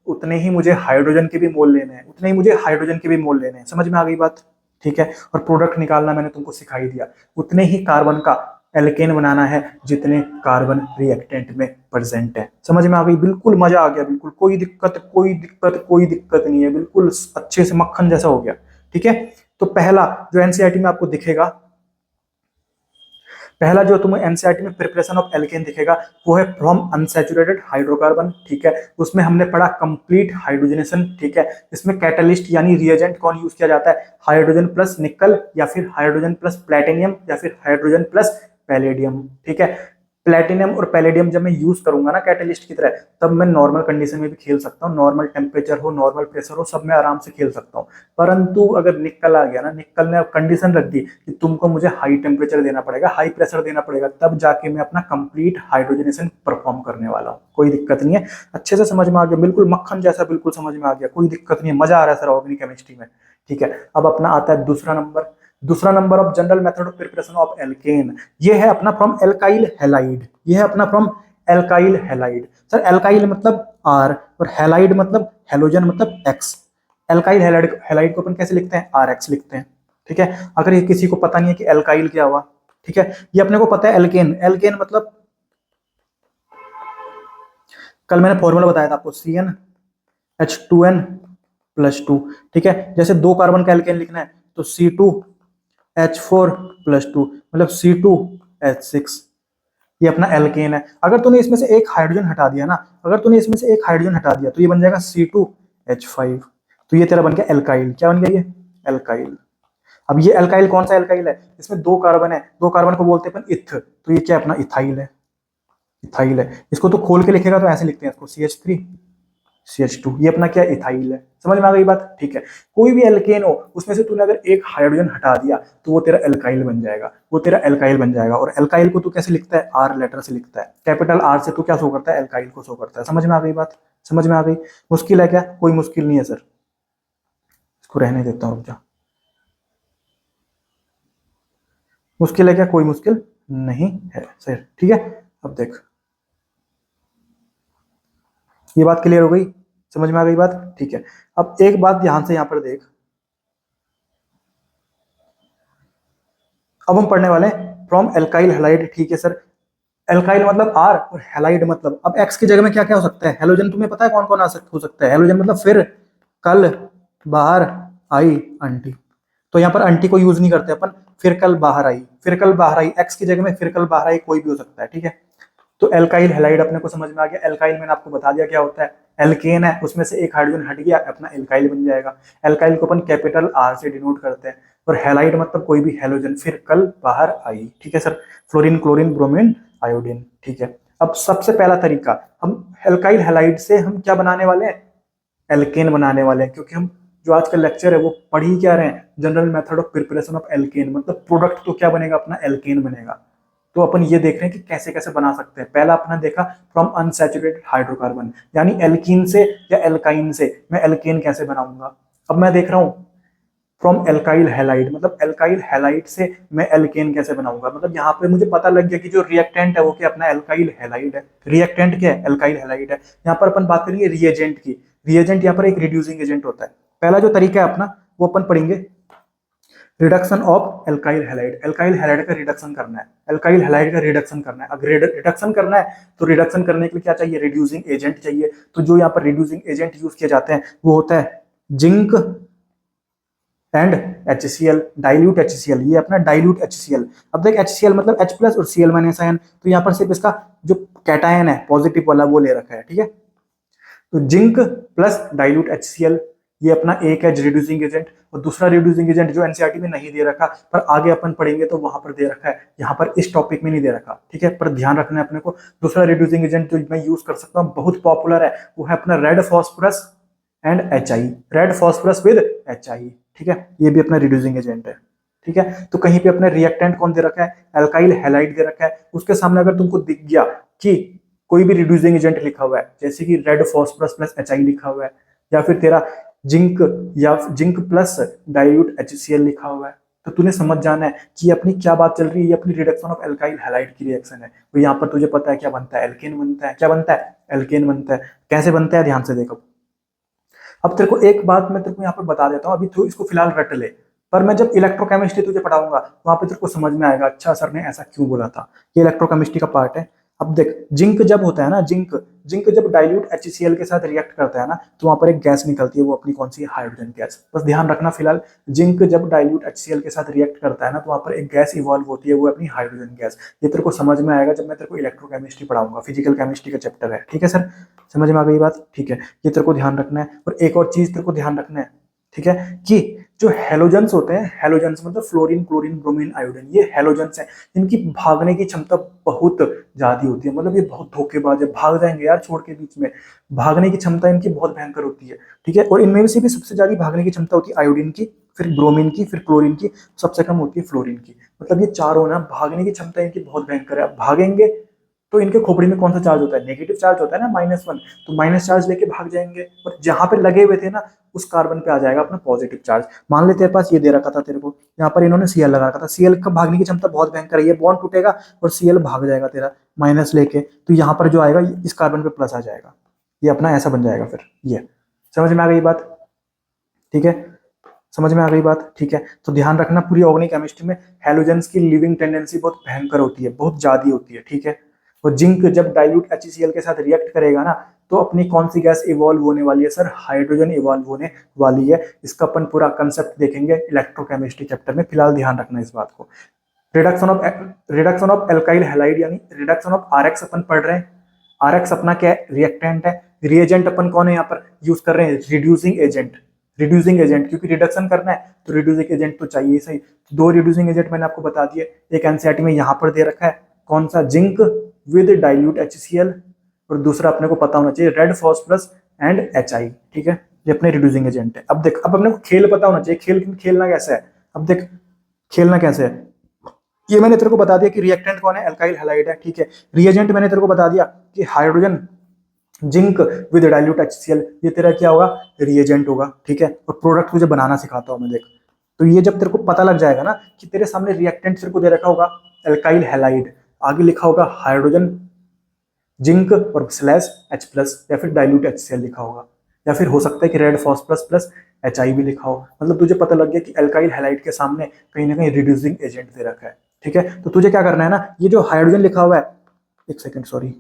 उतने ही मुझे हाइड्रोजन के भी मोल लेने हैं, उतने ही मुझे हाइड्रोजन के भी मोल लेने हैं। समझ में आ गई बात। ठीक है, और प्रोडक्ट निकालना मैंने तुमको सिखाई दिया, उतने ही कार्बन का एल्केन बनाना है जितने कार्बन रिएक्टेंट में प्रेजेंट है। समझ में आ गई, बिल्कुल मजा आ गया, बिल्कुल कोई दिक्कत कोई दिक्कत कोई दिक्कत नहीं है, बिल्कुल अच्छे से मक्खन जैसा हो गया। ठीक है, तो पहला जो एनसीईआरटी में आपको दिखेगा, पहला जो तुम्हें एनसीईआरटी में प्रिपरेशन ऑफ एल्केन दिखेगा वो है फ्रॉम अनसैचुरेटेड हाइड्रोकार्बन। ठीक है, उसमें हमने पढ़ा कंप्लीट हाइड्रोजनेशन। ठीक है, इसमें कैटलिस्ट यानी रिएजेंट कौन यूज किया जाता है, हाइड्रोजन प्लस निकल, या फिर हाइड्रोजन प्लस प्लेटिनियम, या फिर हाइड्रोजन प्लस पैलेडियम। ठीक है, प्लेटिनियम और पैलेडियम जब मैं यूज करूंगा ना कैटलिस्ट की तरह, तब मैं नॉर्मल कंडीशन में भी खेल सकता हूँ, नॉर्मल टेम्परेचर हो, नॉर्मल प्रेशर हो, सब में आराम से खेल सकता हूँ। परंतु अगर निकल आ गया ना, निकल ने कंडीशन रख दी कि तुमको मुझे हाई टेम्परेचर देना पड़ेगा, हाई प्रेशर देना पड़ेगा, तब जाके मैं अपना कंप्लीट हाइड्रोजनेशन परफॉर्म करने वाला हूँ। कोई दिक्कत नहीं है, अच्छे से समझ में आ गया, बिल्कुल मक्खन जैसा, बिल्कुल समझ में आ गया, कोई दिक्कत नहीं है, मजा आ रहा है सर ऑर्गेनिक केमिस्ट्री में। ठीक है, अब अपना आता है दूसरा नंबर, दूसरा number of general method of preparation of alkene. ये है अपना फ्रॉम एल्काइल हैलाइड, ये है अपना from alkyl halide. Sir alkyl मतलब R और हैलाइड मतलब हेलोजन मतलब X। एल्काइल हैलाइड को अपन कैसे लिखते हैं, RX लिखते हैं। ठीक है, अगर ये किसी को पता नहीं है कि एल्काइल क्या हुआ, ठीक है, ये अपने को पता है एल्केन। एल्केन मतलब कल मैंने फॉर्मूला बताया था आपको, CnH2n+2। ठीक है, जैसे 2 कार्बन का एल्केन लिखना है तो C2H4+2 मतलब C2H6। ये अपना एल्केन है। अगर तूने इसमें से एक हाइड्रोजन हटा दिया ना, अगर तूने इसमें से एक हाइड्रोजन हटा दिया तो ये बन जाएगा C2H5। तो ये तेरा बन गया एल्काइल। क्या बन गया ये? एल्काइल। अब ये एल्काइल कौन सा एल्काइल है? इसमें 2 कार्बन है, 2 कार्बन को बोलते हैं अपन इथ। तो ये क्या अपना इथाइल है, इथाइल है। इसको तो खोल के लिखेगा तो ऐसे लिखते हैं इसको CH3 CH2। ये अपना क्या इथाइल है। समझ में आ गई बात? ठीक है। कोई भी एल्केन हो उसमें से तूने अगर एक हाइड्रोजन हटा दिया तो वो तेरा एल्काइल बन जाएगा, वो तेरा एल्काइल बन जाएगा। और एल्काइल को तू कैसे लिखता है? R लेटर से लिखता है। कैपिटल R से तू क्या शो करता है? एल्काइल को शो करता है। समझ में आ गई बात? समझ में आ गई? मुश्किल है क्या? कोई मुश्किल नहीं है सर, इसको रहने देता हूँ, रुक जा। मुश्किल है क्या? कोई मुश्किल नहीं है सर, ठीक है। अब देख, ये बात क्लियर हो गई? समझ में आ गई बात? ठीक है। अब एक बात ध्यान से यहां पर देख, अब हम पढ़ने वाले हैं फ्रॉम एल्काइल हैलाइड। ठीक है सर, एल्काइल मतलब R और हैलाइड मतलब, अब X की जगह में क्या क्या हो सकता है? हेलोजन। तुम्हें पता है कौन कौन हो सकता है? हेलोजन मतलब फिर, कल, बाहर, आई, अंटी। तो यहाँ पर अंटी को यूज नहीं करते अपन, फिर कल बाहर आई, फिर कल बाहर आई। X की जगह में फिर कल बाहर आई कोई भी हो सकता है, ठीक है। तो एल्काइल हैलाइड अपने को समझ में आ गया। एल्काइल मैंने आपको बता दिया क्या होता है। एल्केन है, उसमें से एक हाइड्रोजन हट गया, अपना एल्काइल बन जाएगा। एल्काइल को अपन कैपिटल R से डिनोट करते हैं। और हैलाइड मतलब कोई भी हेलोजन, फिर कल बाहर आई, ठीक है sir. Fluorine, chlorine, bromine, iodine, ठीक है। अब सबसे पहला तरीका, हम एल्काइल हैलाइड से हम क्या बनाने वाले हैं? एल्केन बनाने वाले हैं। क्योंकि हम जो आज का लेक्चर है वो पढ़ ही क्या रहे हैं? General method of preparation of alkene, मतलब प्रोडक्ट तो क्या बनेगा? अपना एल्केन बनेगा। तो अपन ये देख रहे हैं कि कैसे कैसे बना सकते हैं। पहला अपना देखा फ्रॉम अनसैचुरेटेड हाइड्रोकार्बन, यानी एल्कीन से या एल्काइन से मैं एल्केन कैसे बनाऊंगा। अब मैं देख रहा हूं फ्रॉम एल्काइल हैलाइड, मतलब एल्काइल हैलाइड से मैं एल्केन कैसे बनाऊंगा। मतलब यहाँ पे मुझे पता लग गया कि जो रिएक्टेंट है वो क्या अपना एल्काइल हैलाइड है। रिएक्टेंट क्या है? एल्काइल हैलाइड है। यहाँ पर अपन बात करेंगे रिएजेंट की। रिएजेंट यहाँ पर एक रिड्यूसिंग एजेंट होता है। पहला जो तरीका है अपना वो अपन पढ़ेंगे reduction of alkyl halide. Alkyl halide का रिडक्शन करना है, एल्काइल हैलाइड का रिडक्शन करना है। अगर रिडक्शन करना है तो रिडक्शन करने के लिए क्या चाहिए? रिड्यूसिंग एजेंट चाहिए। तो जो यहाँ पर रिड्यूसिंग एजेंट यूज किए जाते हैं वो होता है zinc and HCl, dilute HCl। ये अपना डाइल्यूट HCl। अब देख HCl मतलब H प्लस और Cl माइनस आयन, तो यहाँ पर सिर्फ इसका जो कैटायन है पॉजिटिव वाला वो ले रखा है, ठीक है। तो जिंक प्लस डाइल्यूट HCl, ये अपना एक है रिड्यूसिंग एजेंट। और दूसरा रिड्यूसिंग एजेंट जो एनसीईआरटी में नहीं दे रखा पर आगे अपन पढ़ेंगे तो वहां पर दे रखा है, यहाँ पर इस टॉपिक में नहीं दे रखा, ठीक है। पर ध्यान रखना है अपने को। दूसरा रिड्यूसिंग एजेंट जो मैं यूज कर सकता हूँ, बहुत पॉपुलर है, वो है अपना red phosphorus and HI, red phosphorus with HI, ठीक है। ये भी अपना रिड्यूसिंग एजेंट है, ठीक है। तो कहीं पे अपने रिएक्टेंट कौन दे रखा है? एल्काइल हैलाइड दे रखा है। उसके सामने अगर तुमको दिख गया कि कोई भी रिड्यूसिंग एजेंट लिखा हुआ है, जैसे कि रेड फॉस्फोरस प्लस HI लिखा हुआ है, या फिर तेरा जिंक या जिंक प्लस डाइल्यूट HCl लिखा हुआ है, तो तूने समझ जाना है कि अपनी क्या बात चल रही है। ये अपनी रिडक्शन ऑफ एल्काइल हैलाइड की रिएक्शन है। तो यहाँ पर तुझे पता है क्या बनता है? एल्केन बनता है। क्या बनता है? एल्केन बनता है। कैसे बनता है? ध्यान से देखो। अब तेरे को एक बात मैं तेरे को यहाँ पर बता देता हूँ, अभी तो इसको फिलहाल रट ले, पर मैं जब इलेक्ट्रोकेमिस्ट्री तुझे पढ़ाऊंगा वहां पे तेरे को समझ में आएगा, अच्छा सर ने ऐसा क्यों बोला था। ये इलेक्ट्रोकेमिस्ट्री का पार्ट है। अब देख, जिंक जब होता है ना, जिंक जब डाइल्यूट HCl के साथ रिएक्ट करता है ना, तो वहां पर एक गैस निकलती है, वो अपनी कौन सी? Hydrogen gas. बस ध्यान रखना फिलहाल, जिंक जब डाइल्यूट HCl के साथ रिएक्ट करता है ना, तो वहां पर एक गैस इवॉल्व होती है, वो अपनी हाइड्रोजन गैस। ये तेरे को समझ में आएगा जब मैं तेरे को इलेक्ट्रोकेमिस्ट्री पढ़ाऊंगा, फिजिकल केमिस्ट्री का चैप्टर है, ठीक है सर। समझ में आ गई बात? ठीक है। ये तेरे को ध्यान रखना है। और एक और चीज तेरे को ध्यान रखना है, ठीक है, कि जो हेलोजेंस होते हैं, हेलोजेंस मतलब फ्लोरीन, क्लोरीन, ब्रोमीन, आयोडीन, ये हेलोजेंस हैं। इनकी भागने की क्षमता बहुत ज्यादा होती है, मतलब ये बहुत धोखेबाज है, भाग जाएंगे यार छोड़ के बीच में। भागने की क्षमता इनकी बहुत भयंकर होती है, ठीक है। और इनमें से भी सबसे ज्यादा भागने की क्षमता होती है आयोडीन की, फिर ब्रोमीन की, फिर क्लोरीन की, सबसे कम होती है फ्लोरीन की। मतलब ये चारों ना भागने की क्षमता इनकी बहुत भयंकर है। भागेंगे तो इनके खोपड़ी में कौन सा चार्ज होता है? नेगेटिव चार्ज होता है ना, -1। तो माइनस चार्ज लेके भाग जाएंगे, और जहां पे लगे हुए थे ना उस कार्बन पे आ जाएगा अपना पॉजिटिव चार्ज। मान ले तेरे पास ये दे रखा था तेरे को, यहाँ पर इन्होंने Cl लगा रखा था। Cl का भागने की क्षमता बहुत भयंकर है, ये बॉन्ड टूटेगा और Cl भाग जाएगा तेरा माइनस लेके, तो यहाँ पर जो आएगा इस कार्बन पे प्लस आ जाएगा, ये अपना ऐसा बन जाएगा। फिर ये समझ में आ गई बात? ठीक है, समझ में आ गई बात? ठीक है। तो ध्यान रखना, पूरी ऑर्गेनिक केमिस्ट्री में हैलोजेंस की लिविंग टेंडेंसी बहुत भयंकर होती है, बहुत ज्यादा होती है, ठीक है। और जिंक जब डाइल्यूट HCl के साथ रिएक्ट करेगा ना, तो अपनी कौन सी गैस इवॉल्व होने वाली है सर? हाइड्रोजन इवॉल्व होने वाली है। इसका अपन पूरा कंसेप्ट देखेंगे इलेक्ट्रोकेमिस्ट्री चैप्टर में, फिलहाल ध्यान रखना इस बात को। रिडक्शन ऑफ एल्काइल हैलाइड यानी रिडक्शन ऑफ आरएक्स अपन पढ़ रहे हैं। आरएक्स अपना क्या है, रिएक्टेंट है। रिएजेंट अपन कौन है यहाँ पर यूज कर रहे हैं, रिड्यूसिंग एजेंट। रिड्यूसिंग एजेंट क्योंकि रिडक्शन करना है तो रिड्यूसिंग एजेंट तो चाहिए सही। दो रिड्यूसिंग एजेंट मैंने आपको बता दिए, एक एनसीईआरटी में यहाँ पर दे रखा है कौन सा, जिंक विद डाइल्यूट HCl, और दूसरा अपने को पता होना चाहिए रेड फॉस्फोरस एंड HI। ठीक है, ये अपने रिड्यूसिंग एजेंट है। अब देख, अब अपने को खेल पता होना चाहिए, खेलना कैसे है। अब देख खेलना कैसे है, ये मैंने तेरे को बता दिया कि रिएक्टेंट कौन है, एल्काइल हैलाइड है। ठीक है, रिएजेंट मैंने तेरे को बता दिया कि hydrogen zinc with dilute HCl, ये तेरा क्या होगा, रिएजेंट होगा। ठीक है, और प्रोडक्ट तुझे बनाना सिखाता हूं मैं, देख। तो ये जब तेरे को पता लग जाएगा ना कि तेरे सामने रिएक्टेंट तेरे को दे रखा होगा एल्काइल हैलाइड, आगे लिखा होगा हाइड्रोजन जिंक और स्लैश H+ या फिर डाइल्यूट HCl लिखा होगा, या फिर हो सकता है कि रेड फॉस्फोरस प्लस HI भी लिखा हो। मतलब तुझे पता लग गया कि एल्काइल हैलाइड के सामने कहीं ना कहीं रिड्यूसिंग एजेंट दे रखा है। ठीक है, तो तुझे क्या करना है ना, ये जो हाइड्रोजन लिखा हुआ है, एक सेकंड सॉरी,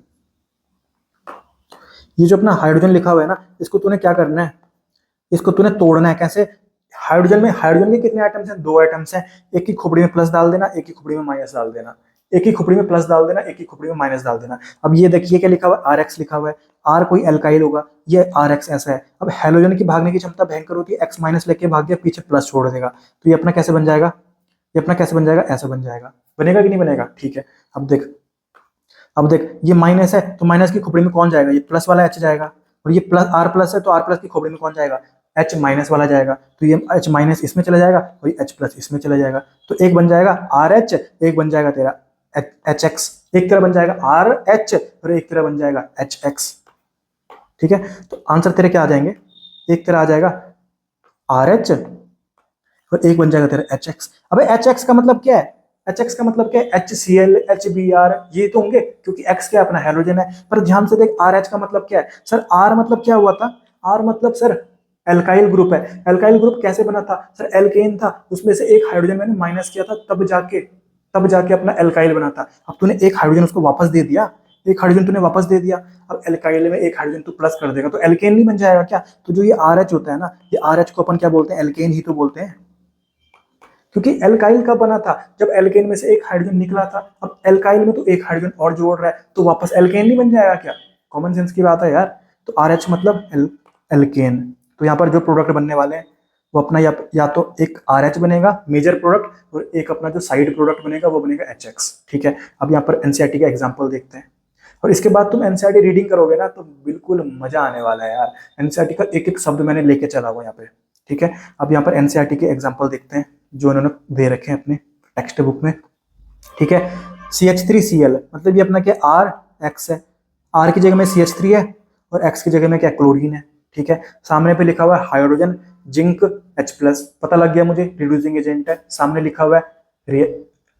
ये जो अपना हाइड्रोजन लिखा हुआ है ना, इसको तूने क्या करना है, इसको तूने तोड़ना है। कैसे, हाइड्रोजन के कितने आइटम्स हैं, 2 आइटम्स हैं। एक की खोपड़ी में प्लस डाल देना, एक की खोपड़ी में माइनस डाल देना, एक की खोपड़ी में प्लस डाल देना, एक की खोपड़ी में माइनस डाल देना। अब ये देखिए क्या लिखा हुआ है, RX लिखा हुआ है। R कोई एल्काइल होगा, ये RX ऐसा है। अब हैलोजन की भागने की क्षमता भयंकर होती है, X- लेके भाग गया, पीछे प्लस छोड़ देगा, तो ये अपना कैसे बन जाएगा, ये अपना कैसे बन जाएगा, ऐसा बन जाएगा। बनेगा कि नहीं बनेगा, ठीक है। अब देख ये माइनस है तो माइनस की खोपड़ी में कौन जाएगा, ये प्लस वाला H जाएगा, और ये R+ है तो R+ की खोपड़ी में कौन जाएगा, H- वाला जाएगा। तो ये H- इसमें चला जाएगा और ये H+ इसमें चला जाएगा, तो एक बन जाएगा RH, एक बन जाएगा तेरा HX, एक तेरा बन जाएगा RH और एक तेरा बन जाएगा HX। ठीक है, तो आंसर तेरे क्या आ जाएंगे, एक तेरा आ जाएगा RH और एक बन जाएगा तेरा HX। अबे HX का मतलब क्या है, HX का मतलब क्या है, HCl HBr ये तो होंगे, क्योंकि X क्या अपना हैलोजन है। पर ध्यान से देख RH का मतलब क्या है सर, R मतलब क्या हुआ था, R मतलब सर एल्काइल ग्रुप है। एल्काइल ग्रुप कैसे बना था सर, एल्केन था, उसमें से एक हाइड्रोजन मैंने माइनस किया था, तब जाके अपना एल्काइल बना था। अब तूने एक हाइड्रोजन उसको वापस दे दिया, एक हाइड्रोजन तूने वापस दे दिया, अब एल्काइल में एक हाइड्रोजन तू प्लस कर देगा तो एल्केन नहीं बन जाएगा क्या। तो जो ये RH होता है ना, ये RH को अपन क्या बोलते हैं, एल्केन ही तो बोलते हैं, क्योंकि एल्काइल का बना था जब एल्केन में से एक हाइड्रोजन निकला था। अब एल्काइल में तो एक हाइड्रोजन और जोड़ रहा है तो वापस एल्केन नहीं बन जाएगा क्या, कॉमन सेंस की बात है यार। तो RH मतलब एल्केन। तो यहाँ पर जो प्रोडक्ट बनने वाले हैं वो अपना या तो एक RH बनेगा मेजर प्रोडक्ट, और एक अपना जो साइड प्रोडक्ट बनेगा वो बनेगा HX। ठीक है, अब यहाँ पर एनसीईआरटी का एग्जाम्पल देखते हैं, और इसके बाद तुम एनसीईआरटी रीडिंग करोगे ना तो बिल्कुल मजा आने वाला है यार। एनसीईआरटी का एक एक शब्द मैंने लेके चला हुआ यहाँ पे। ठीक है, अब यहाँ पर एनसीईआरटी के एग्जाम्पल देखते हैं जो इन्होंने दे रखे हैं अपने टेक्स्ट बुक में। ठीक है, CH3Cl मतलब ये अपना क्या, RX है, R की जगह में CH3 है और X की जगह में क्या, क्लोरीन है। ठीक है, सामने पे लिखा हुआ है हाइड्रोजन जिंक H+, पता लग गया मुझे रिड्यूसिंग एजेंट है। सामने लिखा हुआ है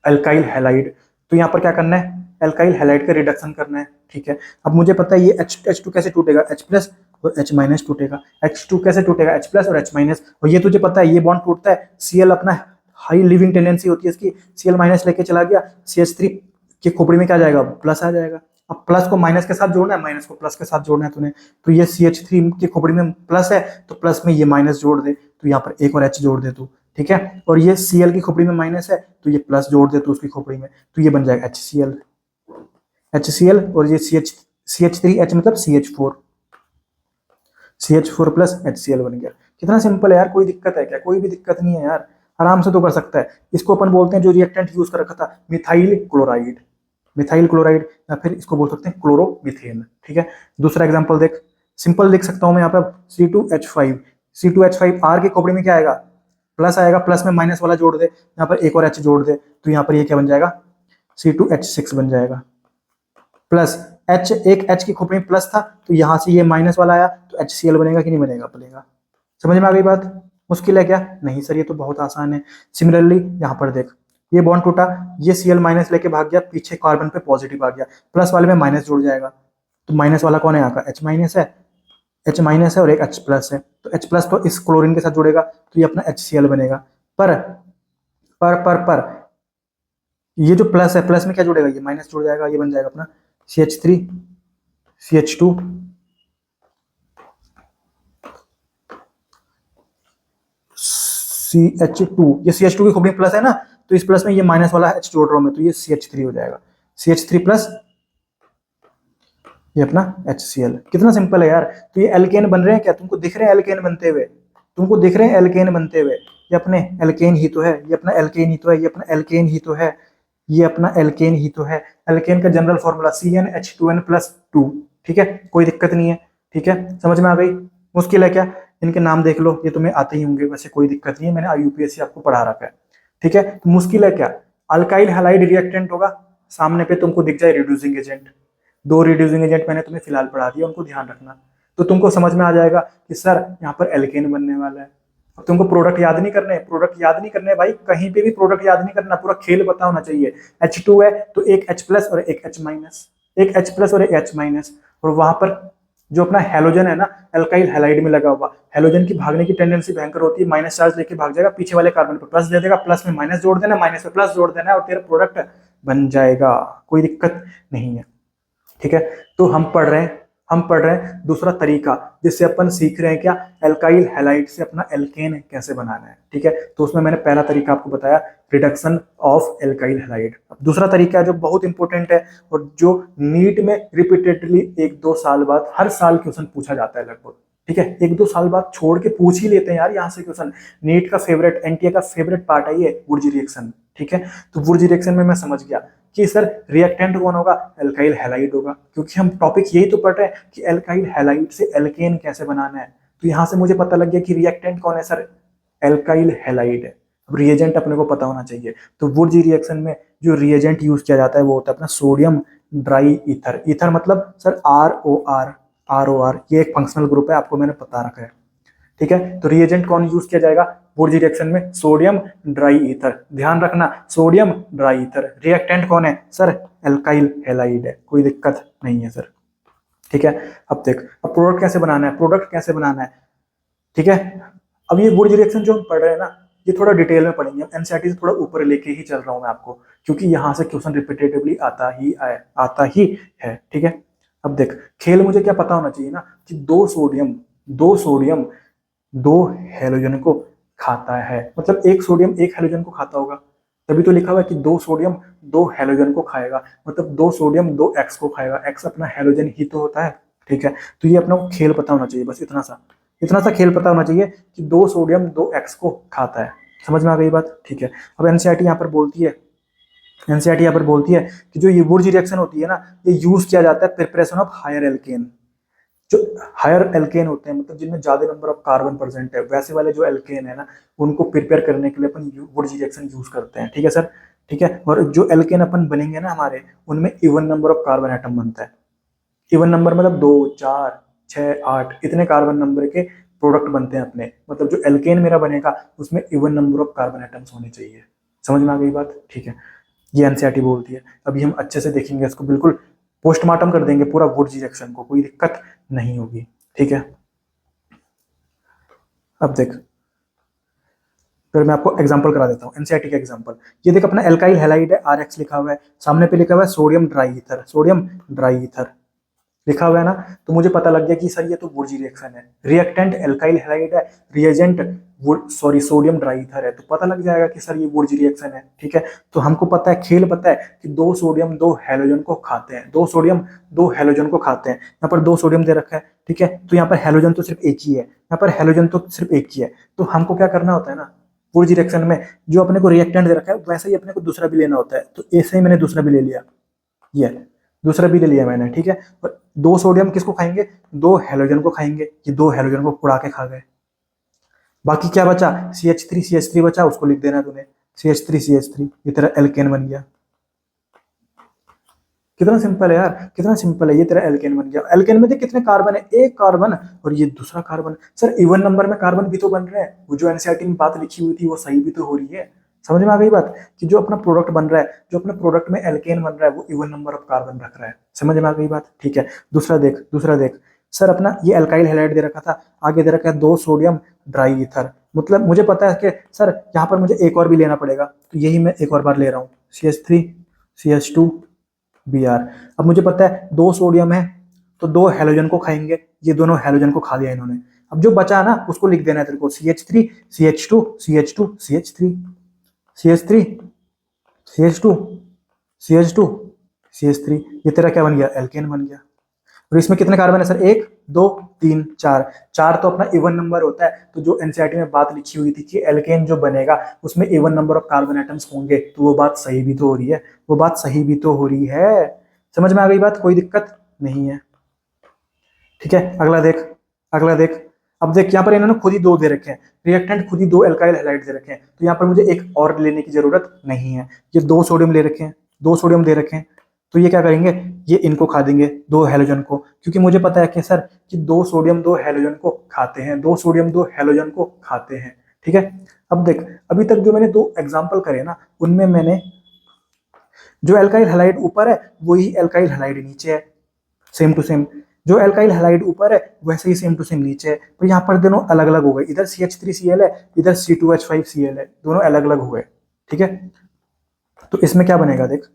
एल्काइल हैलाइड, तो यहाँ पर क्या करना है, एल्काइल हैलाइड का रिडक्शन करना है। ठीक है, अब मुझे पता है ये H2 कैसे टूटेगा, H+ और H- टूटेगा, H2 कैसे टूटेगा, H+ और H-, और ये तुझे पता है ये बॉन्ड टूटता है, Cl अपना हाई लिविंग टेंडेंसी होती है इसकी, Cl- लेके चला गया, CH3 की खोपड़ी में क्या जाएगा, प्लस आ जाएगा। अब प्लस को माइनस के साथ जोड़ना है, माइनस को प्लस के साथ जोड़ना है तूने, तो ये CH3 की खोपड़ी में प्लस है तो प्लस में ये माइनस जोड़ दे, तो यहाँ पर एक और H जोड़ दे तू। ठीक है, और ये Cl की खोपड़ी में माइनस है तो ये प्लस जोड़ दे तू उसकी खोपड़ी में, तो ये बन जाएगा HCl, और ये CH3H मतलब CH4 प्लस HCl बन गया। कितना सिंपल है यार, कोई दिक्कत है क्या, कोई भी दिक्कत नहीं है यार, आराम से तो कर सकता है। इसको अपन बोलते हैं जो रिएक्टेंट यूज कर रखा था, मिथाइल क्लोराइड, या फिर इसको बोल सकते हैं क्लोरोमीथेन। ठीक है, दूसरा एग्जांपल देख, सिंपल लिख सकता हूं मैं यहाँ पर C2H5 R की खोपड़ी में क्या आएगा, प्लस आएगा, प्लस में माइनस वाला जोड़ दे, यहाँ पर एक और H जोड़ दे, तो यहाँ पर ये क्या बन जाएगा, C2H6 बन जाएगा, प्लस एक H की खोपड़ी में प्लस था तो यहां से ये माइनस वाला आया तो HCl बनेगा कि नहीं बनेगा, बनेगा। समझ में आ गई बात, मुश्किल है क्या, नहीं सर ये तो बहुत आसान है। सिमिलरली यहाँ पर देख, ये बॉन्ड टूटा, ये Cl- लेके भाग गया, पीछे कार्बन पे पॉजिटिव आ गया, प्लस वाले में माइनस जुड़ जाएगा, तो माइनस वाला कौन है यहाँ का, H- है और एक H+ है, तो H+ तो इस क्लोरीन के साथ जुड़ेगा तो ये अपना HCl बनेगा। पर ये जो प्लस है, प्लस में क्या जुड़ेगा, ये माइनस जुड़ जाएगा, ये बन जाएगा अपना CH3 CH2 CH2, ये CH2 की खोपड़ी में प्लस है ना, तो इस प्लस में ये माइनस वाला H जोड़ रहा हूं मैं, तो ये CH3 हो जाएगा, CH3 प्लस ये अपना HCl। कितना सिंपल है यार। तो ये एल्केन बन रहे हैं क्या, तुमको दिख रहे हैं एल्केन बनते हुए, तुमको दिख रहे हैं एल्केन बनते हुए। ये अपने एल्केन ही तो है, ये अपना एल्केन ही तो है, ये अपना एल्केन ही तो है, ये अपना एल्केन ही तो है। एल्केन का जनरल फॉर्मूला CnH2n+2। ठीक है, कोई दिक्कत नहीं है। ठीक है, समझ में आ गई। मुश्किल है क्या, इनके नाम देख लो, ये तुम्हें आते ही होंगे, वैसे कोई दिक्कत नहीं है, मैंने IUPAC आपको पढ़ा रखा है। ठीक है, तो मुश्किल है क्या, अल्काइल हैलाइड रिएक्टेंट होगा, सामने पे तुमको दिख जाए रिड्यूसिंग एजेंट। 2 रिड्यूसिंग एजेंट मैंने तुम्हें फिलहाल पढ़ा दिया, उनको ध्यान रखना। तो तुमको समझ में आ जाएगा कि सर यहाँ पर एल्केन बनने वाला है। अब तुमको प्रोडक्ट याद नहीं करने, प्रोडक्ट याद नहीं करने भाई, कहीं पे भी प्रोडक्ट याद नहीं करना, पूरा खेल पता होना चाहिए। H2 है तो एक H+ और एक H-, एक H+ और एक H-, और वहां पर जो अपना हेलोजन है ना, अल्काइल हैलाइड में लगा हुआ, हेलोजन की भागने की टेंडेंसी भयंकर होती है, माइनस चार्ज लेके भाग जाएगा, पीछे वाले कार्बन पर प्लस दे देगा, प्लस में माइनस जोड़ देना, माइनस में प्लस जोड़ देना, और तेरा प्रोडक्ट बन जाएगा, कोई दिक्कत नहीं है। ठीक है, तो हम पढ़ रहे हैं दूसरा तरीका, जिससे अपन सीख रहे हैं क्या, एल्काइल हैलाइड से अपना एल्केन कैसे बनाना है। ठीक है, तो उसमें मैंने पहला तरीका आपको बताया, रिडक्शन ऑफ एल्काइल हैलाइड। अब दूसरा तरीका है जो बहुत इंपॉर्टेंट है, और जो नीट में रिपीटेडली 1-2 साल बाद हर साल क्वेश्चन पूछा जाता है लगभग। ठीक है, 1-2 साल बाद छोड़ के पूछ ही लेते हैं यार यहाँ से क्वेश्चन। नीट का फेवरेट, एनटीए का फेवरेट पार्ट है ये वुर्जी रिएक्शन। ठीक है, तो वुर्जी रिएक्शन में मैं समझ गया कि सर रिएक्टेंट कौन होगा, एल्काइल हैलाइड होगा, क्योंकि हम टॉपिक यही तो पढ़ रहे हैं कि एल्काइल हैलाइड से एल्केन कैसे बनाना है। तो यहाँ से मुझे पता लग गया कि रिएक्टेंट कौन है सर, एल्काइल हैलाइड है। अब रिएजेंट अपने को पता होना चाहिए। तो वुर्जी रिएक्शन में जो रिएजेंट यूज किया जाता है वो होता है अपना सोडियम ड्राई ईथर। ईथर मतलब सर ROR, ये एक फंक्शनल ग्रुप है, आपको मैंने बता रखा है। ठीक है, तो रिएजेंट कौन यूज किया जाएगा वुर्जी रिएक्शन में, सोडियम ड्राई ईथर। ध्यान रखना, सोडियम ड्राई ईथर। रिएक्टेंट कौन है सर, एल्काइल हैलाइड है, कोई दिक्कत नहीं है सर। ठीक है, अब देख, अब प्रोडक्ट कैसे बनाना है, प्रोडक्ट कैसे बनाना है। ठीक है, अब ये वुर्जी रिएक्शन जो हम पढ़ रहे हैं ना, ये थोड़ा डिटेल में पढ़ेंगे, एनसीईआरटी से थोड़ा ऊपर लेके ही चल रहा हूं मैं आपको, क्योंकि यहाँ से क्वेश्चन रिपीटेटिवली आता ही है। ठीक है, अब देख, खेल मुझे क्या पता होना चाहिए ना, कि दो सोडियम 2 हैलोजन को खाता है, मतलब एक सोडियम एक हैलोजन को खाता होगा, तभी तो लिखा हुआ है कि 2 सोडियम 2 हैलोजन को खाएगा, मतलब 2 सोडियम 2 X को खाएगा, X अपना हैलोजन ही तो होता है। ठीक है, तो ये अपना खेल पता होना चाहिए, बस इतना सा खेल पता होना चाहिए कि 2 सोडियम 2 X को खाता है। समझ में आ गई बात। ठीक है, अब एनसीईआरटी यहाँ पर बोलती है कि जो ये वुर्जी रिएक्शन होती है ना, ये यूज किया जाता है प्रिपरेशन ऑफ हायर एल्केन। जो हायर एल्केन होते हैं, मतलब जिनमें ज्यादा नंबर ऑफ कार्बन प्रेजेंट है, वैसे वाले जो एल्केन है ना, उनको प्रिपेयर करने के लिए अपन वुर्जी रिएक्शन यूज करते हैं। ठीक है सर, ठीक है, और जो एल्केन अपन बनेंगे ना हमारे, उनमें even number of carbon atom बनता है। इवन नंबर मतलब 2, 4, 6, 8 इतने कार्बन नंबर के प्रोडक्ट बनते हैं अपने, मतलब जो एल्केन मेरा बनेगा उसमें even number of carbon atoms होने चाहिए। समझ में आ गई बात। ठीक है, ये एनसीईआरटी बोलती है। अभी हम अच्छे से देखेंगे इसको, बिल्कुल पोस्टमार्टम कर देंगे पूरा वुर्जी रिएक्शन को, कोई दिक्कत नहीं होगी। ठीक है, अब देख, फिर मैं आपको एग्जांपल करा देता हूँ, एनसीईआरटी का एग्जांपल। ये देख, अपना एल्काइल हैलाइड है, RX लिखा हुआ है, सामने पे लिखा हुआ है सोडियम ड्राई ईथर लिखा हुआ है ना, तो मुझे पता लग गया कि सर ये तो वुर्जी रिएक्शन है। रिएक्टेंट एल्काइल हैलाइड है, रिएजेंट सोडियम ड्राई ईथर है, तो पता लग जाएगा कि सर ये वुर्जी रिएक्शन है। ठीक है, तो हमको पता है, खेल पता है कि 2 सोडियम 2 हैलोजन को खाते हैं, 2 सोडियम 2 हैलोजन को खाते हैं। यहाँ पर 2 सोडियम दे रखा है। ठीक है, तो यहाँ पर हैलोजन तो सिर्फ एक ही है, तो हमको क्या करना होता है ना, वुर्जी रिएक्शन में जो अपने को रिएक्टेंट दे रखा है, वैसे ही अपने को दूसरा भी लेना होता है। तो ऐसे ही मैंने दूसरा भी ले लिया, ये दूसरा भी ले लिया मैंने। ठीक है, और 2 सोडियम किसको खाएंगे, 2 हैलोजन को खाएंगे, ये 2 हैलोजन को उड़ा के खा गए। बाकी क्या बचा, CH3 बचा, उसको लिख देना तूने, CH3 ये तेरा एल्केन बन गया। कितना सिंपल है यार, कितना सिंपल है, ये तेरा एल्केन बन गया। एल्केन में देख कितने कार्बन है, एक कार्बन और ये दूसरा कार्बन। सर इवन नंबर में कार्बन भी तो बन रहे हैं, वो जो एनसीईआरटी में बात लिखी हुई थी वो सही भी तो हो रही है। समझ में आ गई बात, कि जो अपना प्रोडक्ट बन रहा है, जो अपने प्रोडक्ट में एल्केन बन रहा है, वो इवन नंबर ऑफ कार्बन रख रहा है। समझ में आ गई बात। ठीक है, दूसरा देख सर, अपना ये एल्काइल हैलाइड दे रखा था, आगे दे रखा है 2 सोडियम ड्राई ईथर, मतलब मुझे पता है कि सर यहाँ पर मुझे एक और भी लेना पड़ेगा, तो यही मैं एक और बार ले रहा हूँ, CH3 CH2 Br। अब मुझे पता है 2 सोडियम है, तो 2 हैलोजन को खाएंगे, ये दोनों हैलोजन को खा लिया इन्होंने। अब जो बचा ना, उसको लिख देना है तेरे को, CH3 CH2 CH2 CH3 CH3 CH2 CH2 CH3, ये तेरा क्या बन गया, एल्केन बन गया। और इसमें कितने कार्बन है सर, 1 2 3 4, 4 तो अपना इवन नंबर होता है। तो जो एनसीईआरटी में बात लिखी हुई थी कि एल्केन जो बनेगा उसमें even number of carbon atoms होंगे, तो वो बात सही भी तो हो रही है, वो बात सही भी तो हो रही है। समझ में आ गई बात, कोई दिक्कत नहीं है। ठीक है, अगला देख, अगला देख। अब देख यहाँ पर इन्होंने खुद ही दो दे रखे हैं, रिएक्टेंट खुद ही दो एल्काइल हैलाइड दे रखे हैं, तो यहाँ पर मुझे एक और लेने की जरूरत नहीं है। ये 2 सोडियम ले रखे हैं, 2 सोडियम दे रखे हैं, तो ये क्या करेंगे, ये इनको खा देंगे 2 हैलोजन को, क्योंकि मुझे पता है कि सर कि 2 सोडियम 2 हैलोजन को खाते हैं, 2 सोडियम 2 हैलोजन को खाते हैं। ठीक है, अब देख अभी तक जो मैंने 2 एग्जाम्पल करे ना, उनमें मैंने जो एल्काइल हैलाइड ऊपर है वही एल्काइल हैलाइड नीचे है, सेम टू सेम। जो एल्काइल हैलाइड ऊपर है वैसे ही सेम टू सेम नीचे है। तो यहाँ पर दोनों अलग अलग हो गए, इधर CH3Cl है, इधर C2H5Cl है, दोनों अलग अलग हो गए। ठीक है, तो इसमें क्या बनेगा देख,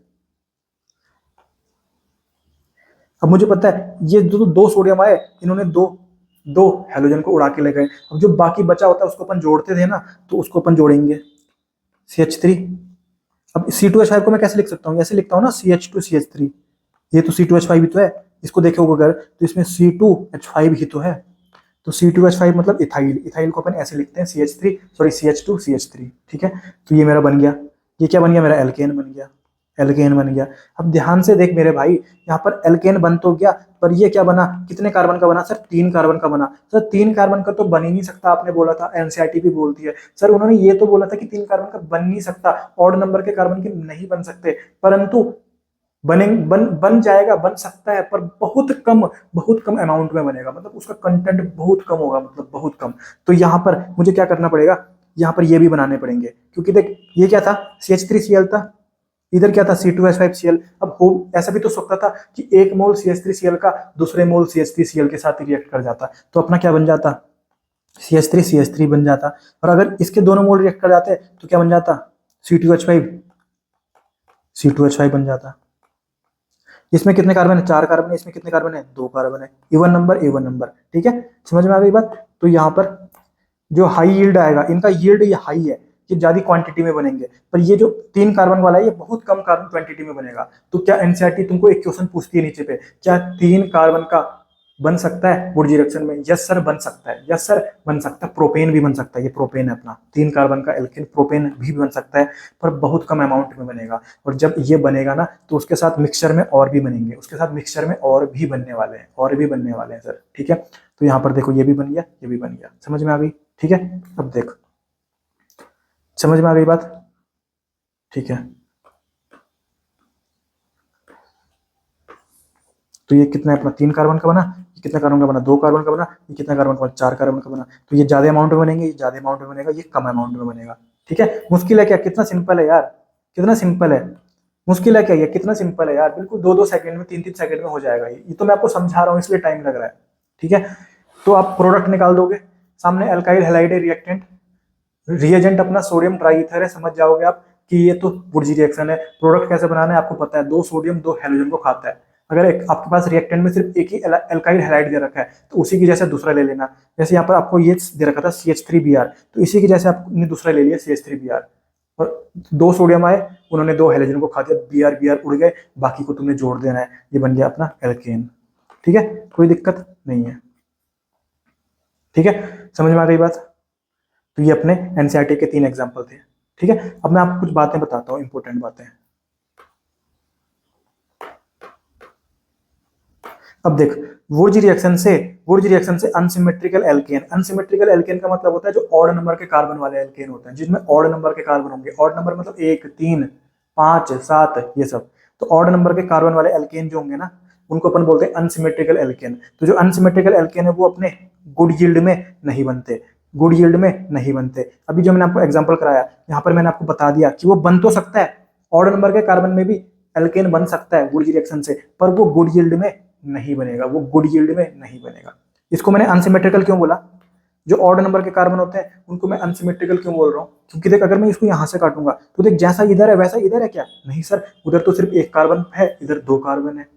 अब मुझे पता है ये जो 2 सोडियम आए, इन्होंने दो हैलोजन को उड़ा के ले गए। अब जो बाकी बचा होता है उसको अपन जोड़ते थे ना, तो उसको अपन जोड़ेंगे CH3। अब C2H5 को मैं कैसे लिख सकता हूँ, ऐसे लिखता हूँ ना, CH2CH3, ये तो C2H5 भी तो है, इसको देखोगे अगर तो इसमें C2H5 ही तो है, तो C2H5 मतलब इथाइल, इथाइल को अपन ऐसे लिखते हैं CH2CH3। ठीक है, तो ये मेरा बन गया, ये क्या बन गया, मेरा एल्केन बन गया, एल्केन बन गया। अब ध्यान से देख मेरे भाई, यहाँ पर एल्केन बन तो गया, पर ये क्या बना, कितने कार्बन का बना सर, 3 कार्बन का बना। सर 3 कार्बन का तो बन ही नहीं सकता, आपने बोला था, एनसीईआरटी भी बोलती है सर, उन्होंने ये तो बोला था कि 3 कार्बन का बन नहीं सकता, ऑड नंबर के कार्बन के नहीं बन सकते, परंतु बन जाएगा, बन सकता है, पर बहुत कम अमाउंट में बनेगा, मतलब उसका कंटेंट बहुत कम होगा, मतलब बहुत कम। तो यहाँ पर मुझे क्या करना पड़ेगा, यहाँ पर ये भी बनाने पड़ेंगे, क्योंकि देख ये क्या था, CH3Cl था, इधर क्या था, C2H5Cl। अब हो ऐसा भी तो सकता था कि 1 मोल CH3Cl का दूसरे मोल CH3Cl के साथ रिएक्ट कर जाता, तो अपना क्या बन जाता, CH3CH3 बन जाता। और अगर इसके दोनों मोल रिएक्ट कर जाते तो क्या बन जाता, C2H5 बन जाता। इसमें कितने कार्बन है, 4 कार्बन है, इसमें कितने कार्बन है, 2 कार्बन है, इवन नंबर। ठीक है, समझ में आ गई बात। तो यहाँ पर जो हाई यील्ड आएगा, इनका यील्ड ये हाई है, ये ज्यादा क्वांटिटी में बनेंगे, पर ये जो 3 कार्बन वाला है ये बहुत कम कार्बन क्वांटिटी में बनेगा। तो क्या एनसीईआरटी तुमको एक क्वेश्चन पूछती है नीचे पे, क्या 3 कार्बन का बन सकता है वुड रिएक्शन में, यस सर बन सकता है, यस सर बन सकता है, प्रोपेन भी बन सकता है, ये प्रोपेन है अपना 3 कार्बन का एल्केन, प्रोपेन भी बन सकता है, पर बहुत कम अमाउंट में बनेगा। और जब ये बनेगा ना, तो उसके साथ मिक्सचर में और भी बनेंगे, उसके साथ मिक्सचर में और भी बनने वाले हैं, सर। ठीक है, तो यहाँ पर देखो ये भी बन गया, ये भी बन गया, समझ में आ गई। ठीक है, अब देख समझ में आ गई बात। ठीक है, तो ये कितना है अपना, 3 कार्बन का बना, ये कितना कार्बन का बना, 2 कार्बन का बना, ये कितना कार्बन का बना, 4 कार्बन का बना। तो ये ज्यादा अमाउंट में बनेंगे, ये ज्यादा अमाउंट में बनेगा, ये कम अमाउंट में बनेगा। ठीक है, मुश्किल है क्या, कितना सिंपल है यार, कितना सिंपल है, मुश्किल है क्या, ये कितना सिंपल है यार, बिल्कुल 2-2 सेकंड में, 3-3 सेकंड में हो जाएगा। ये तो मैं आपको समझा रहा हूँ इसलिए टाइम लग रहा है। ठीक है, तो आप प्रोडक्ट निकाल दोगे, सामने एल्काइल हैलाइड रिएक्टेंट, रिएजेंट अपना सोडियम ट्राईईथर है, समझ जाओगे आप कि ये तो वुडजी रिएक्शन है। प्रोडक्ट कैसे बनाना है आपको पता है, 2 सोडियम 2 हैलोजन को खाता है। अगर एक आपके पास रिएक्टेंट में सिर्फ एक ही एल्काइल हैलाइड दे रखा है, तो उसी की जैसे दूसरा ले लेना। जैसे यहाँ पर आपको ये दे रखा था CH3Br, तो इसी की जैसे आपने दूसरा ले लिया CH3Br, और 2 सोडियम आए, उन्होंने 2 हैलोजन को खा दिया, Br उड़ गए, बाकी को तुमने जोड़ देना है, ये बन गया अपना एल्केन। ठीक है, कोई दिक्कत नहीं है। ठीक है, समझ में आ गई बात। तो ये अपने एनसीईआरटी के 3 एग्जाम्पल थे। ठीक है, अब मैं आपको कुछ बातें बताता हूँ, इंपॉर्टेंट बातें। अब देख, वुडजी रिएक्शन से अनसिमेट्रिकल एल्केन का मतलब होता है जो ऑड नंबर के कार्बन वाले एल्केन होते हैं, जिसमें ऑड नंबर के कार्बन होंगे। ऑड नंबर मतलब 1 3 5 7 ये सब। तो ऑड नंबर के कार्बन वाले एल्केन जो होंगे ना, उनको अपन बोलते हैं अनसिमेट्रिकल एल्केन। तो जो अनसिमेट्रिकल एल्केन है वो अपने गुड यील्ड में नहीं बनते, अभी जो मैंने आपको एग्जांपल कराया, यहाँ पर मैंने आपको बता दिया कि वो बन तो सकता है, ऑड नंबर के कार्बन में भी एल्केन बन सकता है वुडजी रिएक्शन से, पर वो गुड यील्ड में नहीं बनेगा, इसको मैंने अनसिमेट्रिकल क्यों बोला, जो ऑड नंबर के कार्बन होते हैं उनको मैं अनसिमेट्रिकल क्यों बोल रहा हूँ, क्योंकि देख अगर मैं इसको यहाँ से काटूंगा तो देख जैसा इधर है वैसा इधर है क्या, नहीं सर, उधर तो सिर्फ 1 कार्बन है, इधर 2 कार्बन है।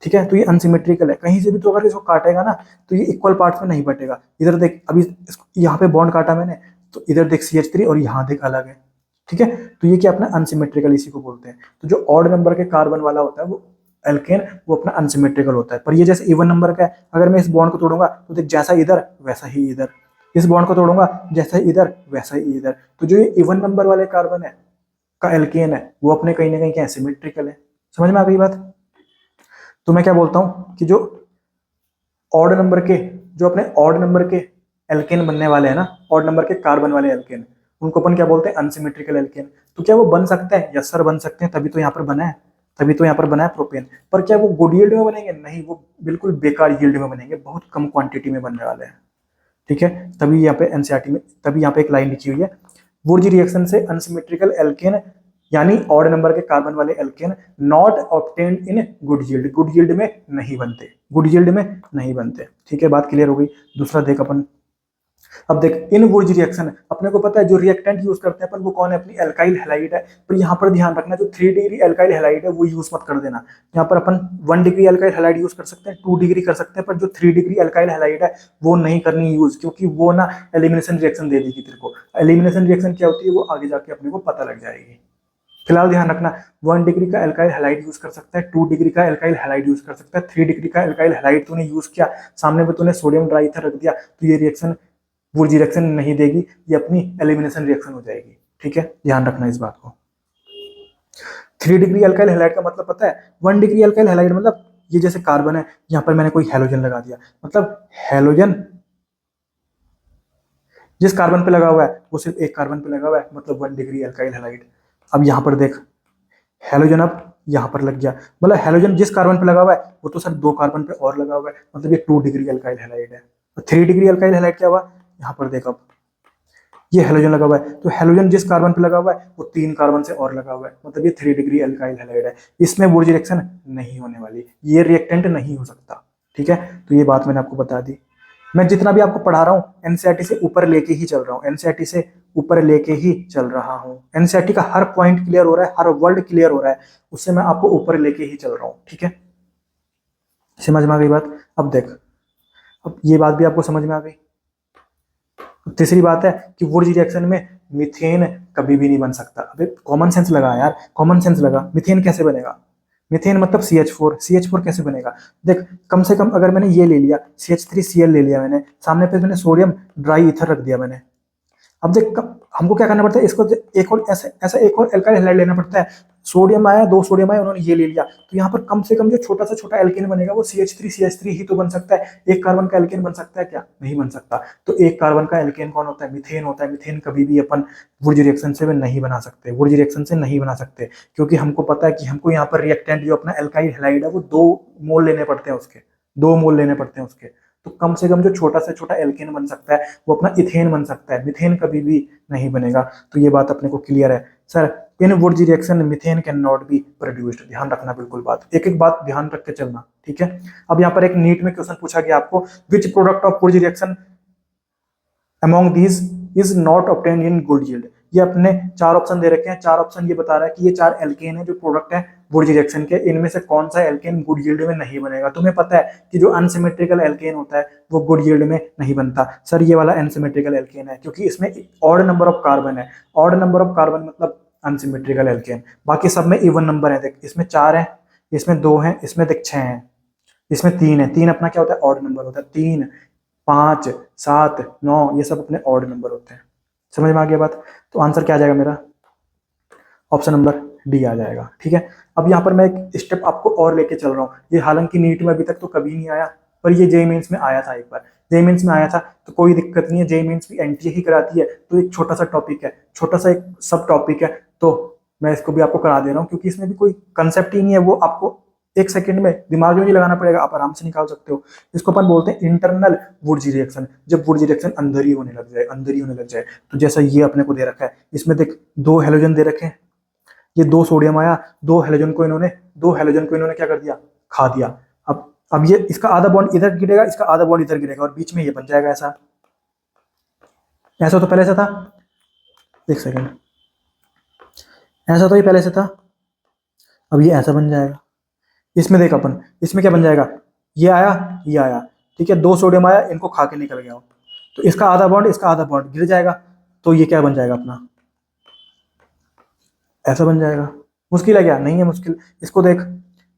ठीक है, तो ये अनसिमेट्रिकल है, कहीं से भी तो अगर इसको काटेगा ना तो ये इक्वल पार्ट्स में नहीं बटेगा। इधर देख, अभी यहाँ पे बॉन्ड काटा मैंने, तो इधर देख CH3 और यहाँ देख अलग है, ठीक है। तो ये क्या अपना अनसिमेट्रिकल इसी को बोलते हैं। तो जो ऑड नंबर के कार्बन वाला होता है वो एल्केन, वो अपना अनसिमेट्रिकल होता है। पर ये जैसे इवन नंबर का है, अगर मैं इस बॉन्ड को तोड़ूंगा तो देख जैसा इधर वैसा ही इधर, इस बॉन्ड को तोड़ूंगा जैसा इधर वैसा ही इधर। तो जो ये इवन नंबर वाले कार्बन है का एल्केन है वो अपने कहीं ना कहीं क्या सिमेट्रिकल है। समझ में आ गई बात। तो मैं क्या बोलता हूं कि जो ऑड नंबर के, जो अपने ऑड नंबर के एल्केन बनने वाले हैं ना, ऑड नंबर के कार्बन वाले एल्केन, उनको अपन क्या बोलते हैं अनसिमेट्रिकल एल्केन। तो क्या वो बन सकते हैं? यस सर बन सकते हैं, तभी तो यहाँ पर बना है, तभी तो यहाँ पर बना है प्रोपेन। पर क्या वो गुड यील्ड में बनेंगे? नहीं, वो बिल्कुल बेकार यील्ड में बनेंगे, बहुत कम क्वांटिटी में बनने वाले हैं। ठीक है, तभी यहाँ पे एनसीईआरटी में, तभी यहाँ पे एक लाइन लिखी हुई है, वुर्ज रिएक्शन से अनसिमेट्रिकल एल्केन यानी ऑड नंबर के कार्बन वाले alkane not obtained in good yield, good yield में नहीं बनते, गुड यील्ड में नहीं बनते। ठीक है, बात क्लियर हो गई। दूसरा देख अपन, अब देख इन वुर्ज रिएक्शन, अपने को पता है जो रिएक्टेंट यूज करते हैं अपन वो कौन है? अपनी एल्काइल हैलाइड है। पर यहाँ पर ध्यान रखना जो 3 डिग्री एल्काइल हैलाइड है वो यूज मत कर देना। यहाँ पर अपन 1 डिग्री एल्काइल हैलाइड यूज कर सकते हैं, 2 डिग्री कर सकते हैं, पर जो 3 डिग्री एल्काइल हैलाइड है वो नहीं करनी यूज, क्योंकि वो ना एलिमिनेशन रिएक्शन दे देगी तेरे को। एलिमिनेशन रिएक्शन क्या होती है वो आगे जाके अपने को पता लग जाएगी। फिलहाल ध्यान रखना 1 डिग्री का एल्काइल हैलाइड यूज कर सकता है, 2 डिग्री का एल्काइल हैलाइड यूज कर सकता है, 3 डिग्री का एल्काइल हैलाइड तूने यूज किया, सामने में तूने सोडियम ड्राईथर रख दिया, तो ये रिएक्शन वुर्ज रिएक्शन नहीं देगी, ये अपनी एलिमिनेशन रिएक्शन हो जाएगी। ठीक है, ध्यान रखना इस बात को। 3 डिग्री एल्काइल हैलाइड का मतलब पता है? 1 डिग्री एल्काइल हैलाइड मतलब ये जैसे कार्बन है, यहाँ पर मैंने कोई हैलोजन लगा दिया, मतलब हैलोजन जिस कार्बन पे लगा हुआ है वो सिर्फ एक कार्बन पे लगा हुआ है, मतलब 1 डिग्री एल्काइल हैलाइड। अब यहाँ पर देख हैलोजन अब यहाँ पर लग गया, मतलब हैलोजन जिस कार्बन पे लगा हुआ है वो तो सर 2 कार्बन पे और लगा हुआ है, मतलब ये 2 डिग्री एल्काइल हैलाइड है। 3 डिग्री एल्काइल हैलाइड क्या हुआ? यहाँ पर देख, अब ये हैलोजन लगा हुआ है, तो हैलोजन जिस कार्बन पे लगा हुआ है वो 3 कार्बन से और लगा हुआ है, मतलब ये 3 डिग्री एल्काइल हैलाइड है। इसमें वुर्ज रिएक्शन नहीं होने वाली, ये रिएक्टेंट नहीं हो सकता। ठीक है, तो ये बात मैंने आपको बता दी। मैं जितना भी आपको पढ़ा रहा हूँ एनसीईआरटी से ऊपर लेके ही चल रहा हूँ, एनसीईआरटी से ऊपर लेके ही चल रहा हूँ। एनसीईआरटी का हर पॉइंट क्लियर हो रहा है, हर वर्ड क्लियर हो रहा है, उससे मैं आपको ऊपर लेके ही चल रहा हूँ। ठीक है, समझ में आ गई बात। अब देख, अब ये बात भी आपको समझ में आ गई। तीसरी बात है कि वुर्ज रिएक्शन में मीथेन कभी भी नहीं बन सकता। अबे कॉमन सेंस लगा यार, कॉमन सेंस लगा। मीथेन कैसे बनेगा? मीथेन मतलब CH4, CH4 कैसे बनेगा? देख कम से कम अगर मैंने ये ले लिया CH3Cl ले लिया मैंने, सामने पे मैंने सोडियम ड्राई ईथर रख दिया मैंने। अब देख हमको क्या करना पड़ता है, इसको एक और ऐसा एक और एल्काइल हैलाइड लेना पड़ता है। सोडियम आया, 2 सोडियम आए, उन्होंने ये ले लिया, तो यहाँ पर कम से कम जो छोटा से छोटा एल्केन बनेगा वो CH3 ही तो बन सकता है। एक कार्बन का एल्केन बन सकता है क्या? नहीं बन सकता। तो एक कार्बन का एल्केन कौन होता है? मीथेन होता है। मीथेन कभी भी अपन वुर्ज रिएक्शन से नहीं बना सकते, वुर्ज रिएक्शन से नहीं बना सकते, क्योंकि हमको पता है कि हमको यहाँ पर रिएक्टेंट जो अपना एल्काइल हैलाइड है वो 2 मोल लेने पड़ते हैं उसके, 2 मोल लेने पड़ते हैं उसके। तो कम से कम जो छोटा से छोटा एल्केन बन सकता है वो अपना इथेन बन सकता है, मीथेन कभी भी नहीं बनेगा। तो ये बात अपने को क्लियर है। Sir in Wurtz reaction methane can not be produced, ध्यान रखना बिल्कुल बात, एक एक बात ध्यान रख के चलना। ठीक है, अब यहाँ पर एक नीट में क्वेश्चन पूछा गया आपको, which product of Wurtz reaction among these is not obtained in good yield. ये अपने 4 ऑप्शन दे रखे हैं, 4 ऑप्शन ये बता रहा है कि ये 4 एल्केन है जो प्रोडक्ट है वुर्ज रिएक्शन के, इनमें से कौन सा एल्केन गुड यील्ड में नहीं बनेगा। तुम्हें पता है कि जो अनसिमेट्रिकल एल्केन होता है वो गुड यील्ड में नहीं बनता। सर ये वाला अनसिमेट्रिकल एल्केन है क्योंकि इसमें ऑड नंबर ऑफ कार्बन है, ऑड नंबर ऑफ कार्बन मतलब अनसिमेट्रिकल एल्केन। बाकी सब में इवन नंबर है, देख इसमें 4 है, इसमें 2 है, इसमें देख 6 है, इसमें 3 है। 3 अपना क्या होता है? ऑड नंबर होता है। 3, 5, 7, 9 ये सब अपने ऑड नंबर होते हैं। समझ में आ गया बात। तो आंसर क्या आ जाएगा मेरा? ऑप्शन नंबर डी आ जाएगा। ठीक है, अब यहाँ पर मैं एक स्टेप आपको और लेके चल रहा हूँ। ये हालांकि नीट में अभी तक तो कभी नहीं आया, पर ये जेईई मेंस में आया था एक बार। जेईई मेंस में आया था तो कोई दिक्कत नहीं है, जेईई मेंस भी एनटीए ही कराती है, तो एक छोटा सा टॉपिक है, छोटा सा एक सब टॉपिक है, तो मैं इसको भी आपको करा दे रहा हूँ क्योंकि इसमें भी कोई कंसेप्ट ही नहीं है, वो आपको 1 सेकंड में दिमाग में नहीं लगाना पड़ेगा, आप आराम से निकाल सकते हो। इसको अपन बोलते हैं इंटरनल वुर्ज रिएक्शन, जब वुर्ज रिएक्शन अंदर ही होने लग जाए, अंदर ही होने लग जाए। तो जैसा ये अपने को दे रखा है, इसमें देख 2 हैलोजन दे रखे हैं, ये 2 सोडियम आया, 2 हैलोजन को इन्होंने क्या कर दिया? खा दिया। अब ये इसका आधा बॉन्ड इधर गिरेगा, इसका आधा बॉन्ड इधर गिरेगा और बीच में ये बन जाएगा ऐसा। ऐसा तो पहले से था, 1 सेकंड, ऐसा तो ये पहले से था, अब ये ऐसा बन जाएगा। इसमें देख अपन, इसमें क्या बन जाएगा? ये आया, ये आया, ठीक है, 2 सोडियम आया, इनको खा के निकल गया, तो इसका आधा बॉन्ड, इसका आधा बॉन्ड गिर जाएगा, तो ये क्या बन जाएगा अपना? ऐसा बन जाएगा। मुश्किल है क्या? नहीं है मुश्किल। इसको देख,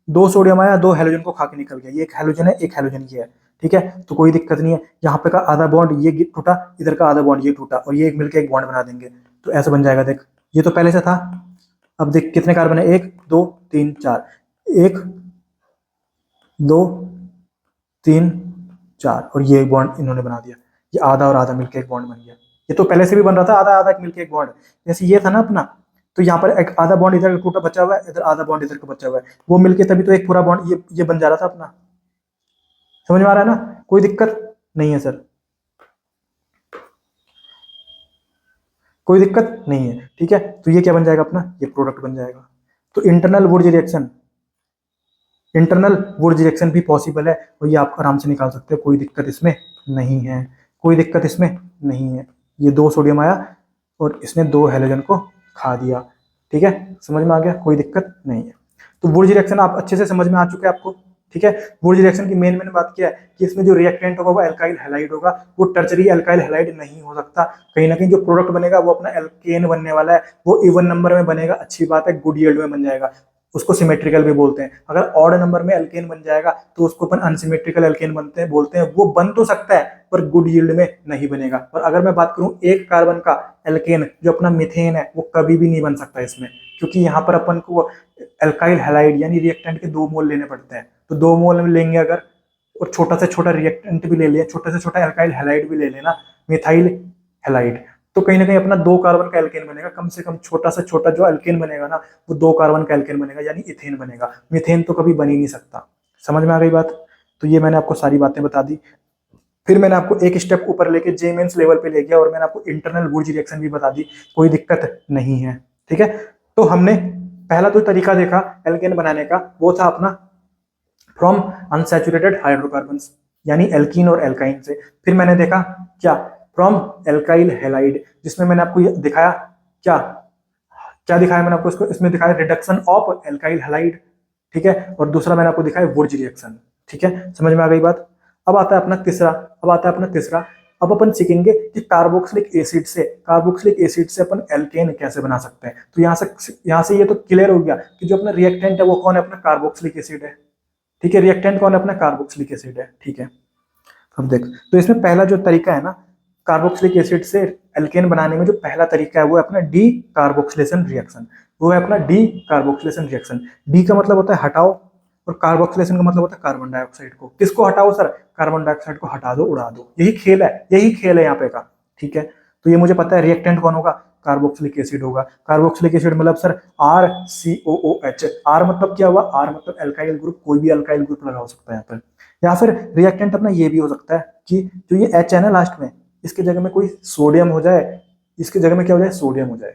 2 सोडियम आया, 2 हैलोजन को खा के निकल गया। ये एक हैलोजन है, एक हैलोजन ये है, ठीक है, तो कोई दिक्कत नहीं है। यहाँ पे का आधा बॉन्ड ये टूटा, इधर का आधा बॉन्ड ये टूटा, और ये एक मिलकर एक बॉन्ड बना देंगे, तो ऐसा बन जाएगा। देख, ये तो पहले से था। अब देख कितने कार्बन है, 1 2 3 4, 1 2 3 4, और ये एक बॉन्ड इन्होंने बना दिया। ये आधा और आधा मिलकर एक बॉन्ड बन गया। ये तो पहले से भी बन रहा था, आधा आधा मिलकर एक बॉन्ड। जैसे ये था ना अपना, तो यहाँ पर एक आधा बॉन्ड इधर का टूटा बचा हुआ है, इधर आधा बॉन्ड इधर का बचा हुआ है, वो मिलके तभी तो एक पूरा बॉन्ड ये बन जा रहा था अपना। समझ में आ रहा है ना? कोई दिक्कत नहीं है सर, कोई दिक्कत नहीं है, ठीक है। तो ये क्या बन जाएगा अपना, ये प्रोडक्ट बन जाएगा। तो इंटरनल वुर्ज रिएक्शन, इंटरनल वुर्ज रिएक्शन भी पॉसिबल है, और ये आप आराम से निकाल सकते हैं, कोई दिक्कत इसमें नहीं है, कोई दिक्कत इसमें नहीं है। ये 2 सोडियम आया और इसने 2 हैलोजन को खा दिया, ठीक है, समझ में आ गया, कोई दिक्कत नहीं है। तो वुर्ज रिएक्शन आप अच्छे से समझ में आ चुके हैं आपको, ठीक है। वुर्ज रिएक्शन की मेन बात क्या है कि इसमें जो रिएक्टेंट होगा वो एल्काइल हैलाइड होगा, वो टर्शरी एल्काइल हैलाइड नहीं हो सकता। कहीं ना कहीं जो प्रोडक्ट बनेगा वो अपना एल्केन बनने वाला है, वो इवन नंबर में बनेगा, अच्छी बात है, गुड यील्ड में बन जाएगा, उसको सिमेट्रिकल भी बोलते हैं। अगर ऑड नंबर में एल्केन बन जाएगा तो उसको अपन अनसिमेट्रिकल एल्केन बनते हैं बोलते हैं। वो बन तो सकता है पर गुड यील्ड में नहीं बनेगा। और अगर मैं बात करूं एक कार्बन का एल्केन जो अपना मीथेन है, वो कभी भी नहीं बन सकता इसमें, क्योंकि यहाँ पर अपन को एल्काइल हैलाइड यानी रिएक्टेंट के 2 मोल लेने पड़ते हैं। तो 2 मोल में लेंगे अगर, और छोटा से छोटा रिएक्टेंट भी ले लिया, छोटे से छोटा एल्काइल हैलाइड भी ले लेना, मिथाइल हैलाइड, तो कहीं ना कहीं अपना 2 कार्बन का एल्केन बनेगा। कम से कम छोटा से छोटा जो एल्केन बनेगा ना, वो 2 कार्बन का एल्केन बनेगा, यानी इथेन बनेगा। मीथेन तो कभी बन ही नहीं सकता। समझ में आ गई बात? तो ये मैंने आपको सारी बातें बता दी। फिर मैंने आपको एक स्टेप ऊपर लेके जेमेंस लेवल पे ले गया, और मैंने आपको इंटरनल वुर्ज रिएक्शन भी बता दी, कोई दिक्कत नहीं है, ठीक है। तो हमने पहला जो तरीका देखा एल्केन बनाने का, वो था अपना फ्रॉम अनसैचुरेटेड हाइड्रोकार्बन्स, यानी एल्कीन और एल्काइन से। फिर मैंने देखा क्या, फ्रॉम एल्काइल हैलाइड, जिसमें मैंने आपको ये दिखाया क्या क्या दिखाया मैंने आपको, इसमें दिखाया रिडक्शन ऑफ एल्काइल हैलाइड, ठीक है। और दूसरा मैंने आपको दिखाया वुर्ज रिएक्शन, ठीक है, समझ में आ गई बात? अब आता है अपना तीसरा। अब अपन सीखेंगे कि कार्बोक्सिलिक एसिड से अपन एल्केन कैसे बना सकते हैं। तो यहाँ से ये तो क्लियर हो गया कि जो अपना रिएक्टेंट है वो कौन है, अपना कार्बोक्सिलिक एसिड है, ठीक है। रिएक्टेंट कौन है, अपना कार्बोक्सिलिक एसिड है, ठीक है। अब देख, तो इसमें पहला जो तरीका है ना कार्बोक्सिलिक एसिड से एल्केन बनाने में, जो पहला तरीका है वो है अपना डी कार्बोक्सिलेशन रिएक्शन। वो है अपना डी कार्बोक्सिलेशन रिएक्शन। डी का मतलब होता है हटाओ, और कार्बोक्सिलेशन का मतलब होता है कार्बन डाइऑक्साइड को। किसको हटाओ सर? कार्बन डाइऑक्साइड को हटा दो, उड़ा दो। यही खेल है यहाँ पे का, ठीक है। तो ये मुझे पता है रिएक्टेंट कौन होगा, कार्बोक्सिलिक एसिड होगा। कार्बोक्सिलिक एसिड मतलब सर RCOOH। आर मतलब क्या हुआ, आर मतलब एल्काइल ग्रुप, कोई भी एल्काइल ग्रुप लगा हो सकता है यहाँ पर। या फिर रिएक्टेंट अपना ये भी हो सकता है कि जो ये H है ना लास्ट में, इसके जगह में कोई सोडियम हो जाए, इसके जगह में क्या हो जाए, सोडियम हो जाए,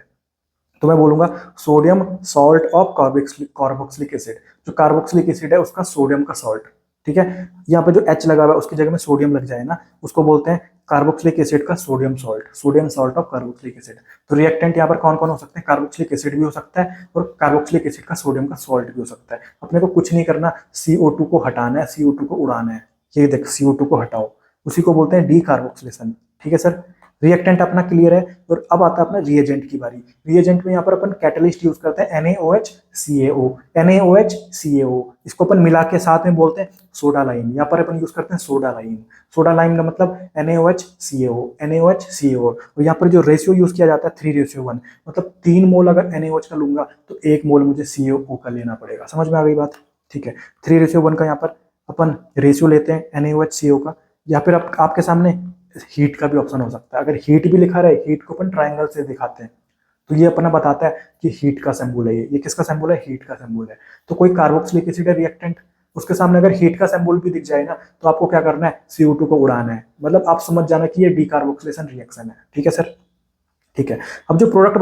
तो मैं बोलूंगा sodium salt of carboxylic acid. जो कार्बोक्सिलिक एसिड है उसका सोडियम का सॉल्ट, ठीक है। यहाँ पे जो H लगा हुआ है उसकी जगह में सोडियम लग जाए ना, उसको बोलते हैं कार्बोक्सिलिक एसिड का sodium salt of carboxylic acid. तो रिएक्टेंट यहाँ पर कौन कौन हो सकते हैं, कार्बोक्सिलिक एसिड भी हो सकता है, और कार्बोक्सिलिक एसिड का सोडियम का सॉल्ट भी हो सकता है। अपने को कुछ नहीं करना, CO2 को हटाना है, CO2 को उड़ाना है। ये देख, CO2 को हटाओ, उसी को बोलते हैं डी कार्बोक्सिलेशन, ठीक है सर। रिएक्टेंट अपना क्लियर है। और अब आता है अपना रिएजेंट की बारी। रिएजेंट में यहाँ पर अपन कैटलिस्ट यूज करते हैं NaOH, इसको अपन मिला के साथ में बोलते हैं सोडा लाइम। यहाँ पर अपन यूज करते हैं सोडा लाइम का मतलब NaOH, और यहाँ पर जो रेशियो यूज किया जाता है 3:1, मतलब 3 मोल अगर NaOH का लूंगा तो 1 मोल मुझे CO का लेना पड़ेगा। समझ में आ गई बात? ठीक है, 3:1 का यहाँ पर अपन रेशियो लेते हैं NaOH CO का। या फिर आपके सामने हीट का भी ऑप्शन हो सकता है। अगर हीट भी लिखा रहे, हीट को अपन ट्रायंगल से दिखाते हैं, तो ये अपना बताता है कि हीट का सिंबल है। ये किसका सिंबल है, हीट का सिंबल है। तो कोई कार्बोक्सिलिक एसिड है रिएक्टेंट, उसके सामने अगर हीट का सिंबल भी दिख जाए ना, तो आपको क्या करना है, CO2 को उड़ाना है। मतलब आप समझ जाना कि ये डीकार्बोक्सिलेशन रिएक्शन है, ठीक है सर। ठीक है, अब जो प्रोडक्ट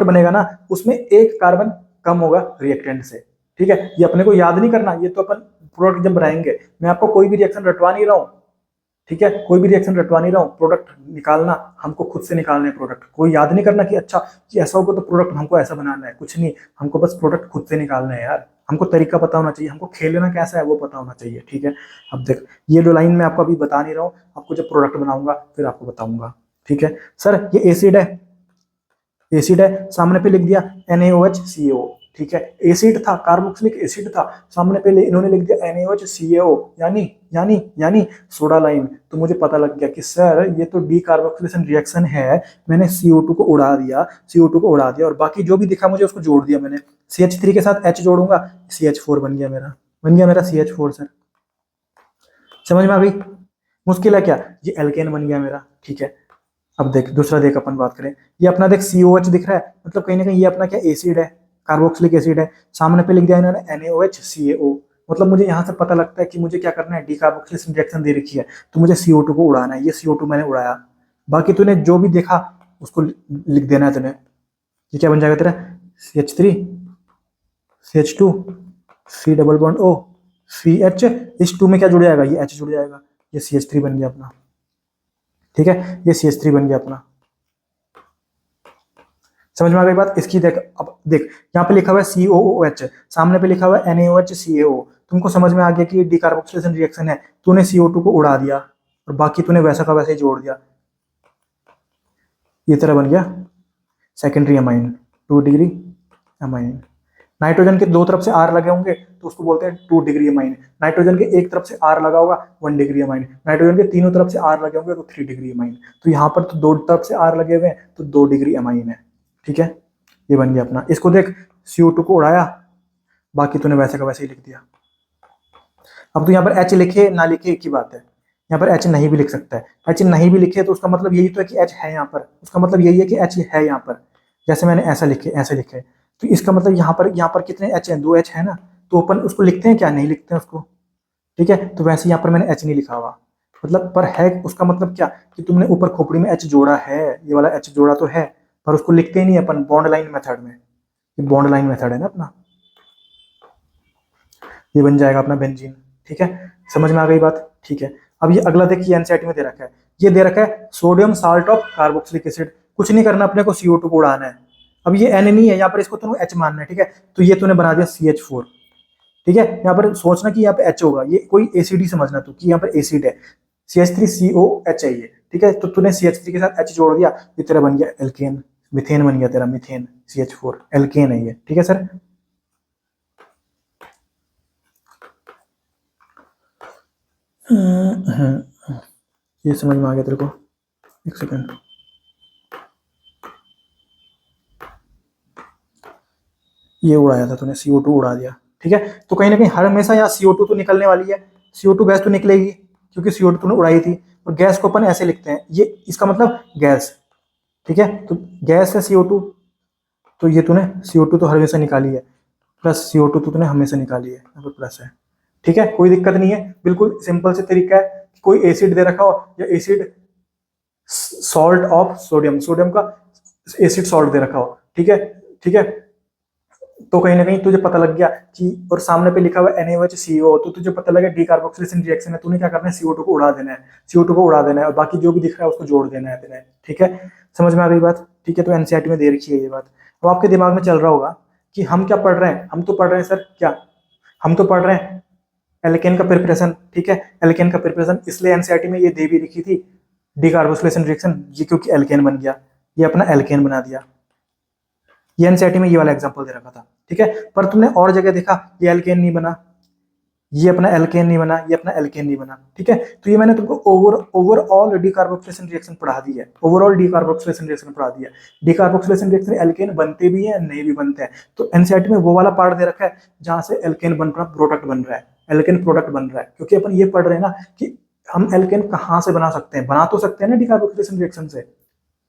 बनेगा ना, उसमें एक कार्बन कम होगा रिएक्टेंट से, ठीक है। ये अपने को याद नहीं करना, ये तो अपन प्रोडक्ट जब बनाएंगे, मैं आपको कोई भी रिएक्शन रटवा नहीं रहा हूँ, ठीक है, कोई भी रिएक्शन रटवा नहीं रहा हूँ। प्रोडक्ट निकालना हमको खुद से निकालना है प्रोडक्ट, कोई याद नहीं करना कि अच्छा कि ऐसा होगा तो प्रोडक्ट हमको ऐसा बनाना है, कुछ नहीं, हमको बस प्रोडक्ट खुद से निकालना है यार। हमको तरीका पता होना चाहिए, हमको खेलना कैसा है वो पता होना चाहिए, ठीक है। अब देख, ये जो लाइन मैं आपको अभी बता नहीं रहा हूँ, आपको जब प्रोडक्ट बनाऊंगा फिर आपको बताऊंगा, ठीक है। सर ये एसिड है, एसिड है, सामने पे लिख दिया NaOH ठीक है, एसिड था, कार्बोक्सिलिक एसिड था, सामने पे इन्होंने लिख दिया NaOH यानी यानी यानी सोडा लाइम। तो मुझे पता लग गया कि सर ये तो डीकार्बोक्सिलेशन रिएक्शन है, मैंने CO2 को उड़ा दिया, CO2 को उड़ा दिया और बाकी जो भी दिखा मुझे उसको जोड़ दिया मैंने। CH3 के साथ H जोड़ूंगा, CH4 बन गया मेरा CH4 सर। समझ में आ गई? मुश्किल है क्या? ये एल्केन बन गया मेरा, ठीक है। अब देख दूसरा देख, अपन बात करें, ये अपना देख COH दिख रहा है, मतलब कहीं ना कहीं ये अपना क्या एसिड है, कार्बोक्सिलिक एसिड है, सामने पे लिख दिया इन्होंने NaOH मतलब मुझे यहाँ से पता लगता है कि मुझे क्या करना है, डीकार्बोक्सिलेशन रिएक्शन दे रखी है तो मुझे CO2 को उड़ाना है। ये CO2 मैंने उड़ाया, बाकी तूने जो भी देखा उसको लिख देना है तूने। ये क्या बन जाएगा तेरा? CH3 CH2 C double bond O CH, इस 2 में क्या जुड़ जाएगा? ये H जुड़ जाएगा, ये CH3 बन गया अपना, ठीक है, ये CH3 बन गया अपना। समझ में आ गई बात? इसकी देख, अब देख यहाँ पे लिखा हुआ है COOH, सामने पे लिखा हुआ है NaOH तुमको समझ में आ गया कि ये डीकार्बोक्सिलेशन रिएक्शन है। तूने CO2 को उड़ा दिया और बाकी तूने वैसा का वैसे ही जोड़ दिया, ये तरह बन गया secondary amine, 2 degree amine. Nitrogen के दो तरफ से R लगे होंगे तो उसको बोलते हैं 2 डिग्री अमाइन। नाइट्रोजन के एक तरफ से R लगा होगा 1 डिग्री अमाइन। नाइट्रोजन के तीनों तरफ से R लगे होंगे तो 3 डिग्री अमाइन। तो यहाँ पर तो दो तरफ से R लगे हुए हैं तो 2 डिग्री अमाइन है, ठीक है। ये बन गया अपना। इसको देख, CO2 को उड़ाया, बाकी तूने वैसे का वैसे ही लिख दिया। अब तो यहाँ पर H लिखे ना लिखे एक ही बात है, यहाँ पर H नहीं भी लिख सकता है। H नहीं भी लिखे तो उसका मतलब यही तो है कि H है यहाँ पर, उसका मतलब यही है कि H है यहाँ पर। जैसे मैंने ऐसा लिखे, ऐसे लिखे, तो इसका मतलब यहाँ पर कितने H हैं? 2 H है ना, तो अपन उसको लिखते हैं क्या? नहीं लिखते हैं उसको, ठीक है। तो वैसे यहाँ पर मैंने H नहीं लिखा हुआ, मतलब पर है, उसका मतलब क्या कि तुमने ऊपर खोपड़ी में H जोड़ा है, ये वाला H जोड़ा तो है, पर उसको लिखते ही नहीं अपन बॉन्ड लाइन मेथड में। ये बॉन्ड लाइन मेथड है ना अपना, ये बन जाएगा अपना बेंजीन, ठीक है। समझ में आ गई बात? ठीक है। अब ये अगला देखिए, एनसीईआरटी में दे रखा है, ये दे रखा है sodium salt of carboxylic acid. कुछ नहीं करना अपने को, CO2 को उड़ाना है। अब ये N नहीं है यहाँ पर, इसको तूने H मानना है, ठीक है। तो ये तूने बना दिया CH4, ठीक है। यहाँ पर सोचना कि यहाँ पे H होगा, ये कोई एसिड ही समझना तू कि यहाँ पर एसिड है, CH3COH है ये, ठीक है। तो तूने CH3 के साथ H जोड़ दिया, ये तेरा बन गया एल्केन, मिथेन बन गया तेरा, मिथेन CH4, एल्केन है ये, ठीक है सर। ये समझ में आ गया तेरे को? एक सेकंड, ये उड़ाया था तूने, CO2 उड़ा दिया, ठीक है। तो कहीं ना कहीं हर हमेशा यहाँ CO2 तो निकलने वाली है, CO2 गैस तो निकलेगी क्योंकि CO2 तूने उड़ाई थी। और गैस को अपन ऐसे लिखते हैं, ये इसका मतलब गैस, ठीक है। तो गैस है CO2, तो ये तूने CO2 तो हमेशा निकाली है, प्लस CO2 तो तूने हमेशा निकाली है, यहाँ पर प्लस है, ठीक है। कोई दिक्कत नहीं है, बिल्कुल सिंपल से तरीका है। कोई एसिड दे रखा हो या acid salt of sodium, sodium का एसिड सॉल्ट दे रखा हो, ठीक है, ठीक है। तो कहीं ना कहीं तुझे पता लग गया कि, और सामने पे लिखा हुआ NaOH, तो तुझे पता लगा डीकार्बोक्सिलेशन रिएक्शन है। तूने क्या करना है? CO2 को उड़ा देना है, CO2 को उड़ा देना है और बाकी जो भी दिख रहा है उसको जोड़ देना है तेरे, ठीक है। समझ में आ गई बात? ठीक है। तो एनसीईआरटी में दे रखी है ये बात। अब आपके दिमाग में चल रहा होगा कि हम क्या पढ़ रहे हैं, हम तो पढ़ रहे हैं सर क्या, हम तो पढ़ रहे हैं एल्केन का प्रिपरेशन, ठीक है। एल्केन का प्रिपरेशन, इसलिए एनसीईआरटी में ये दे भी रखी थी डीकार्बोक्सिलेशन रिएक्शन, ये क्योंकि एल्केन बन गया, ये अपना एल्केन बना दिया। ये एनसीईआरटी में ये वाला एग्जांपल दे रखा था, ठीक है। पर तुमने और जगह देखा ये एल्केन नहीं बना, ये अपना एल्केन नहीं बना, ये अपना एल्केन नहीं बना, ठीक है। तो ये मैंने तुमको ओवरऑल डीकार्बोक्सिलेशन रिएक्शन पढ़ा दी है, ओवरऑल डीकार्बोक्सिलेशन रिएक्शन पढ़ा दिया। डीकार्बोक्सिलेशन रिएक्शन एल्केन बनते भी हैं, नहीं भी बनते हैं। तो एनसीईआरटी में वो वाला पार्ट दे रखा है जहां से एल्केन बन रहा, प्रोडक्ट बन रहा है, एल्केन प्रोडक्ट बन रहा है। क्योंकि अपन ये पढ़ रहे हैं ना कि हम एल्केन कहाँ से बना सकते हैं, बना तो सकते हैं ना डीकार्बोक्सिलेशन रिएक्शन से,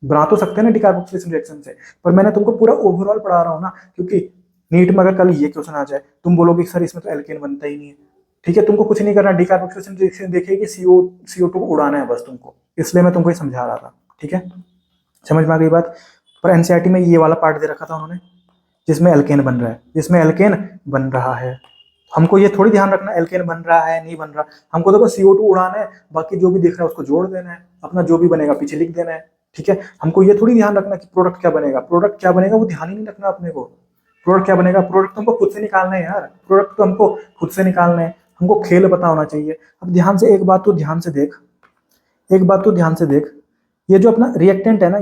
बना तो सकते हैं ना डीकार्बोक्सिलेशन रिएक्शन से, पर मैंने तुमको पूरा ओवरऑल पढ़ा रहा हूँ ना। क्योंकि नीट में अगर कल ये क्वेश्चन आ जाए, तुम बोलोगे सर इसमें तो एल्केन बनता ही नहीं है, ठीक है। तुमको कुछ नहीं करना, डीकार्बोक्सिलेशन रिएक्शन देखिए CO2 को उड़ाना है बस तुमको, इसलिए मैं तुमको ये समझा रहा था, ठीक है। समझ में आ गई बात? पर एनसीईआरटी में ये वाला पार्ट दे रखा था उन्होंने जिसमें एल्केन बन रहा है, जिसमें एल्केन बन रहा है। हमको ये थोड़ी ध्यान रखना एल्केन बन रहा है नहीं बन रहा, हमको तो बस CO2 उड़ाना है, बाकी जो भी दिख रहा है उसको जोड़ देना है, अपना जो भी बनेगा पीछे लिख देना है, ठीक है। हमको ये थोड़ी ध्यान रखना कि प्रोडक्ट क्या बनेगा, प्रोडक्ट क्या बनेगा वो ध्यान ही नहीं रखना अपने को। प्रोडक्ट क्या बनेगा, प्रोडक्ट तो हमको खुद से निकालना है यार, प्रोडक्ट तो हमको खुद से निकालना है, हमको खेल पता होना चाहिए। अब ध्यान से एक बात तो ध्यान से देख, एक बात तो ध्यान से देख, ये जो अपना रिएक्टेंट है ना,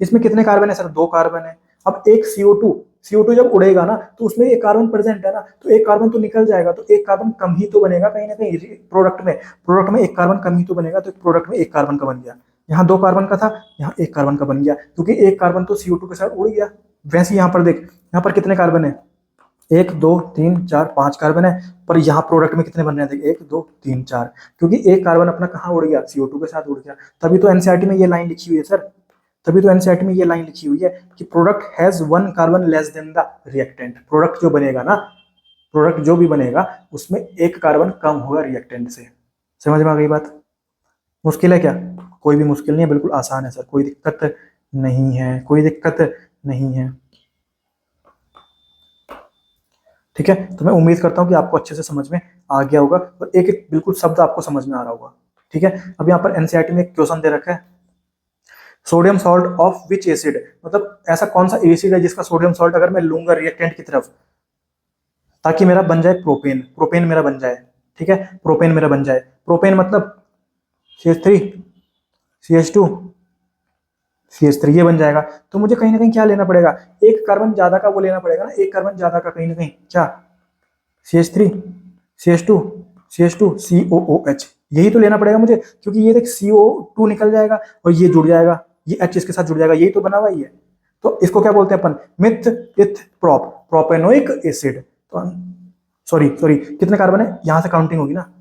इसमें कितने कार्बन है सर? 2 कार्बन है। अब एक CO2 जब उड़ेगा ना तो उसमें एक कार्बन प्रेजेंट है ना, तो एक कार्बन तो निकल जाएगा, तो एक कार्बन कम ही तो बनेगा कहीं ना कहीं प्रोडक्ट में एक कार्बन कम ही तो बनेगा, तो प्रोडक्ट में एक कार्बन का बन गया। यहाँ 2 कार्बन का था, यहाँ एक कार्बन का बन गया, क्योंकि एक कार्बन तो CO2 के साथ उड़ गया। वैसे यहाँ पर देख, यहाँ पर कितने कार्बन है? 1 2 3 4 5 कार्बन है, पर यहाँ प्रोडक्ट में कितने बन रहे हैं? देख 1 2 3 4, क्योंकि एक कार्बन अपना कहाँ उड़ गया? CO2 के साथ उड़ गया। तभी तो एनसीईआरटी में ये लाइन लिखी हुई है सर, तभी तो एनसीईआरटी में ये लाइन लिखी हुई है कि product has 1 carbon less than the reactant. Product जो बनेगा ना, प्रोडक्ट जो भी बनेगा उसमें एक कार्बन कम होगा रिएक्टेंट से। समझ में आ गई बात? मुश्किल है क्या? कोई भी मुश्किल नहीं है, बिल्कुल आसान है सर, कोई दिक्कत नहीं है, कोई दिक्कत नहीं है। ठीक है, तो मैं उम्मीद करता हूं कि आपको अच्छे से समझ में आ गया होगा और एक एक बिल्कुल शब्द आपको समझ में आ रहा होगा। ठीक है, अब यहाँ पर एनसीईआरटी में एक क्वेश्चन दे रखा है, sodium salt of which acid, मतलब ऐसा कौन सा एसिड है जिसका सोडियम सॉल्ट अगर मैं लूंगा रिएक्टेंट की तरफ ताकि मेरा बन जाए प्रोपेन, प्रोपेन मेरा बन जाए। ठीक है, प्रोपेन मेरा बन जाए। प्रोपेन मतलब CH3 CH2 CH3 ये बन जाएगा। तो मुझे कहीं ना कहीं क्या लेना पड़ेगा? एक कार्बन ज्यादा का वो लेना पड़ेगा ना, एक कार्बन ज्यादा का कहीं ना कहीं क्या? CH3 CH2 CH2 COOH, यही तो लेना पड़ेगा मुझे, क्योंकि ये देख CO2 निकल जाएगा और ये जुड़ जाएगा, ये H इसके साथ जुड़ जाएगा, यही तो बना हुआ ही है। तो इसको क्या बोलते हैं अपन? मिथ इथ प्रोपेनोइक एसिड। तो सॉरी कितने कार्बन है? यहां से काउंटिंग होगी ना,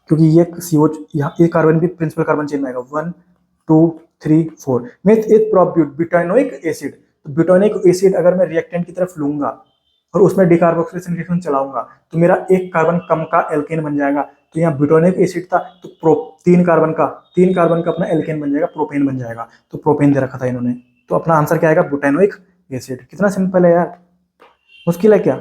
क्योंकि ये CO यहाँ एक कार्बन भी प्रिंसिपल कार्बन चेन में आएगा। 1 2 3 4 मिथ इथ प्रोप ब्यूटानोइक एसिड। तो ब्यूटानोइक एसिड अगर मैं रिएक्टेंट की तरफ लूंगा और उसमें डिकार्बोक्सिलेशन रिएक्शन चलाऊंगा तो मेरा एक कार्बन कम का एल्केन बन जाएगा। तो यहाँ ब्यूटानोइक एसिड था तो 3 कार्बन का अपना एल्केन बन जाएगा, प्रोपेन बन जाएगा। तो प्रोपेन दे रखा था इन्होंने, तो अपना आंसर क्या आएगा? Butanoic acid. कितना सिंपल है यार, मुश्किल है क्या?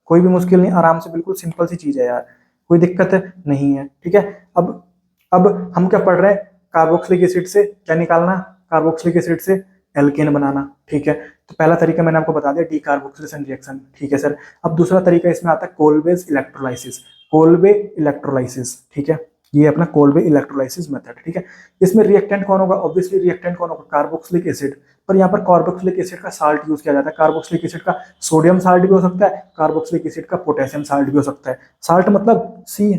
कोई भी मुश्किल नहीं, आराम से बिल्कुल सिंपल सी चीज है यार, कोई दिक्कत नहीं है। ठीक है, अब हम क्या पढ़ रहे हैं? कार्बोक्सिलिक एसिड से क्या निकालना? कार्बोक्सिलिक एसिड से एल्केन बनाना। ठीक है, तो पहला तरीका मैंने आपको बता दिया, डीकार्बोक्सिलेशन रिएक्शन। ठीक है सर, अब दूसरा तरीका इसमें आता है कोलबेज इलेक्ट्रोलाइसिस। कोलबे इलेक्ट्रोलाइसिस, ठीक है, ये अपना कोलबे इलेक्ट्रोलाइसिस मेथड। ठीक है, इसमें रिएक्टेंट कौन होगा? ऑब्वियसली रिएक्टेंट कौन होगा? Carboxylic acid. पर यहाँ पर कार्बोक्सिलिक एसिड का साल्ट यूज किया जाता है। कार्बोक्सिलिक एसिड का सोडियम साल्ट भी हो सकता है, कार्बोक्सिलिक एसिड का पोटेशियम साल्ट भी हो सकता है। साल्ट मतलब सी,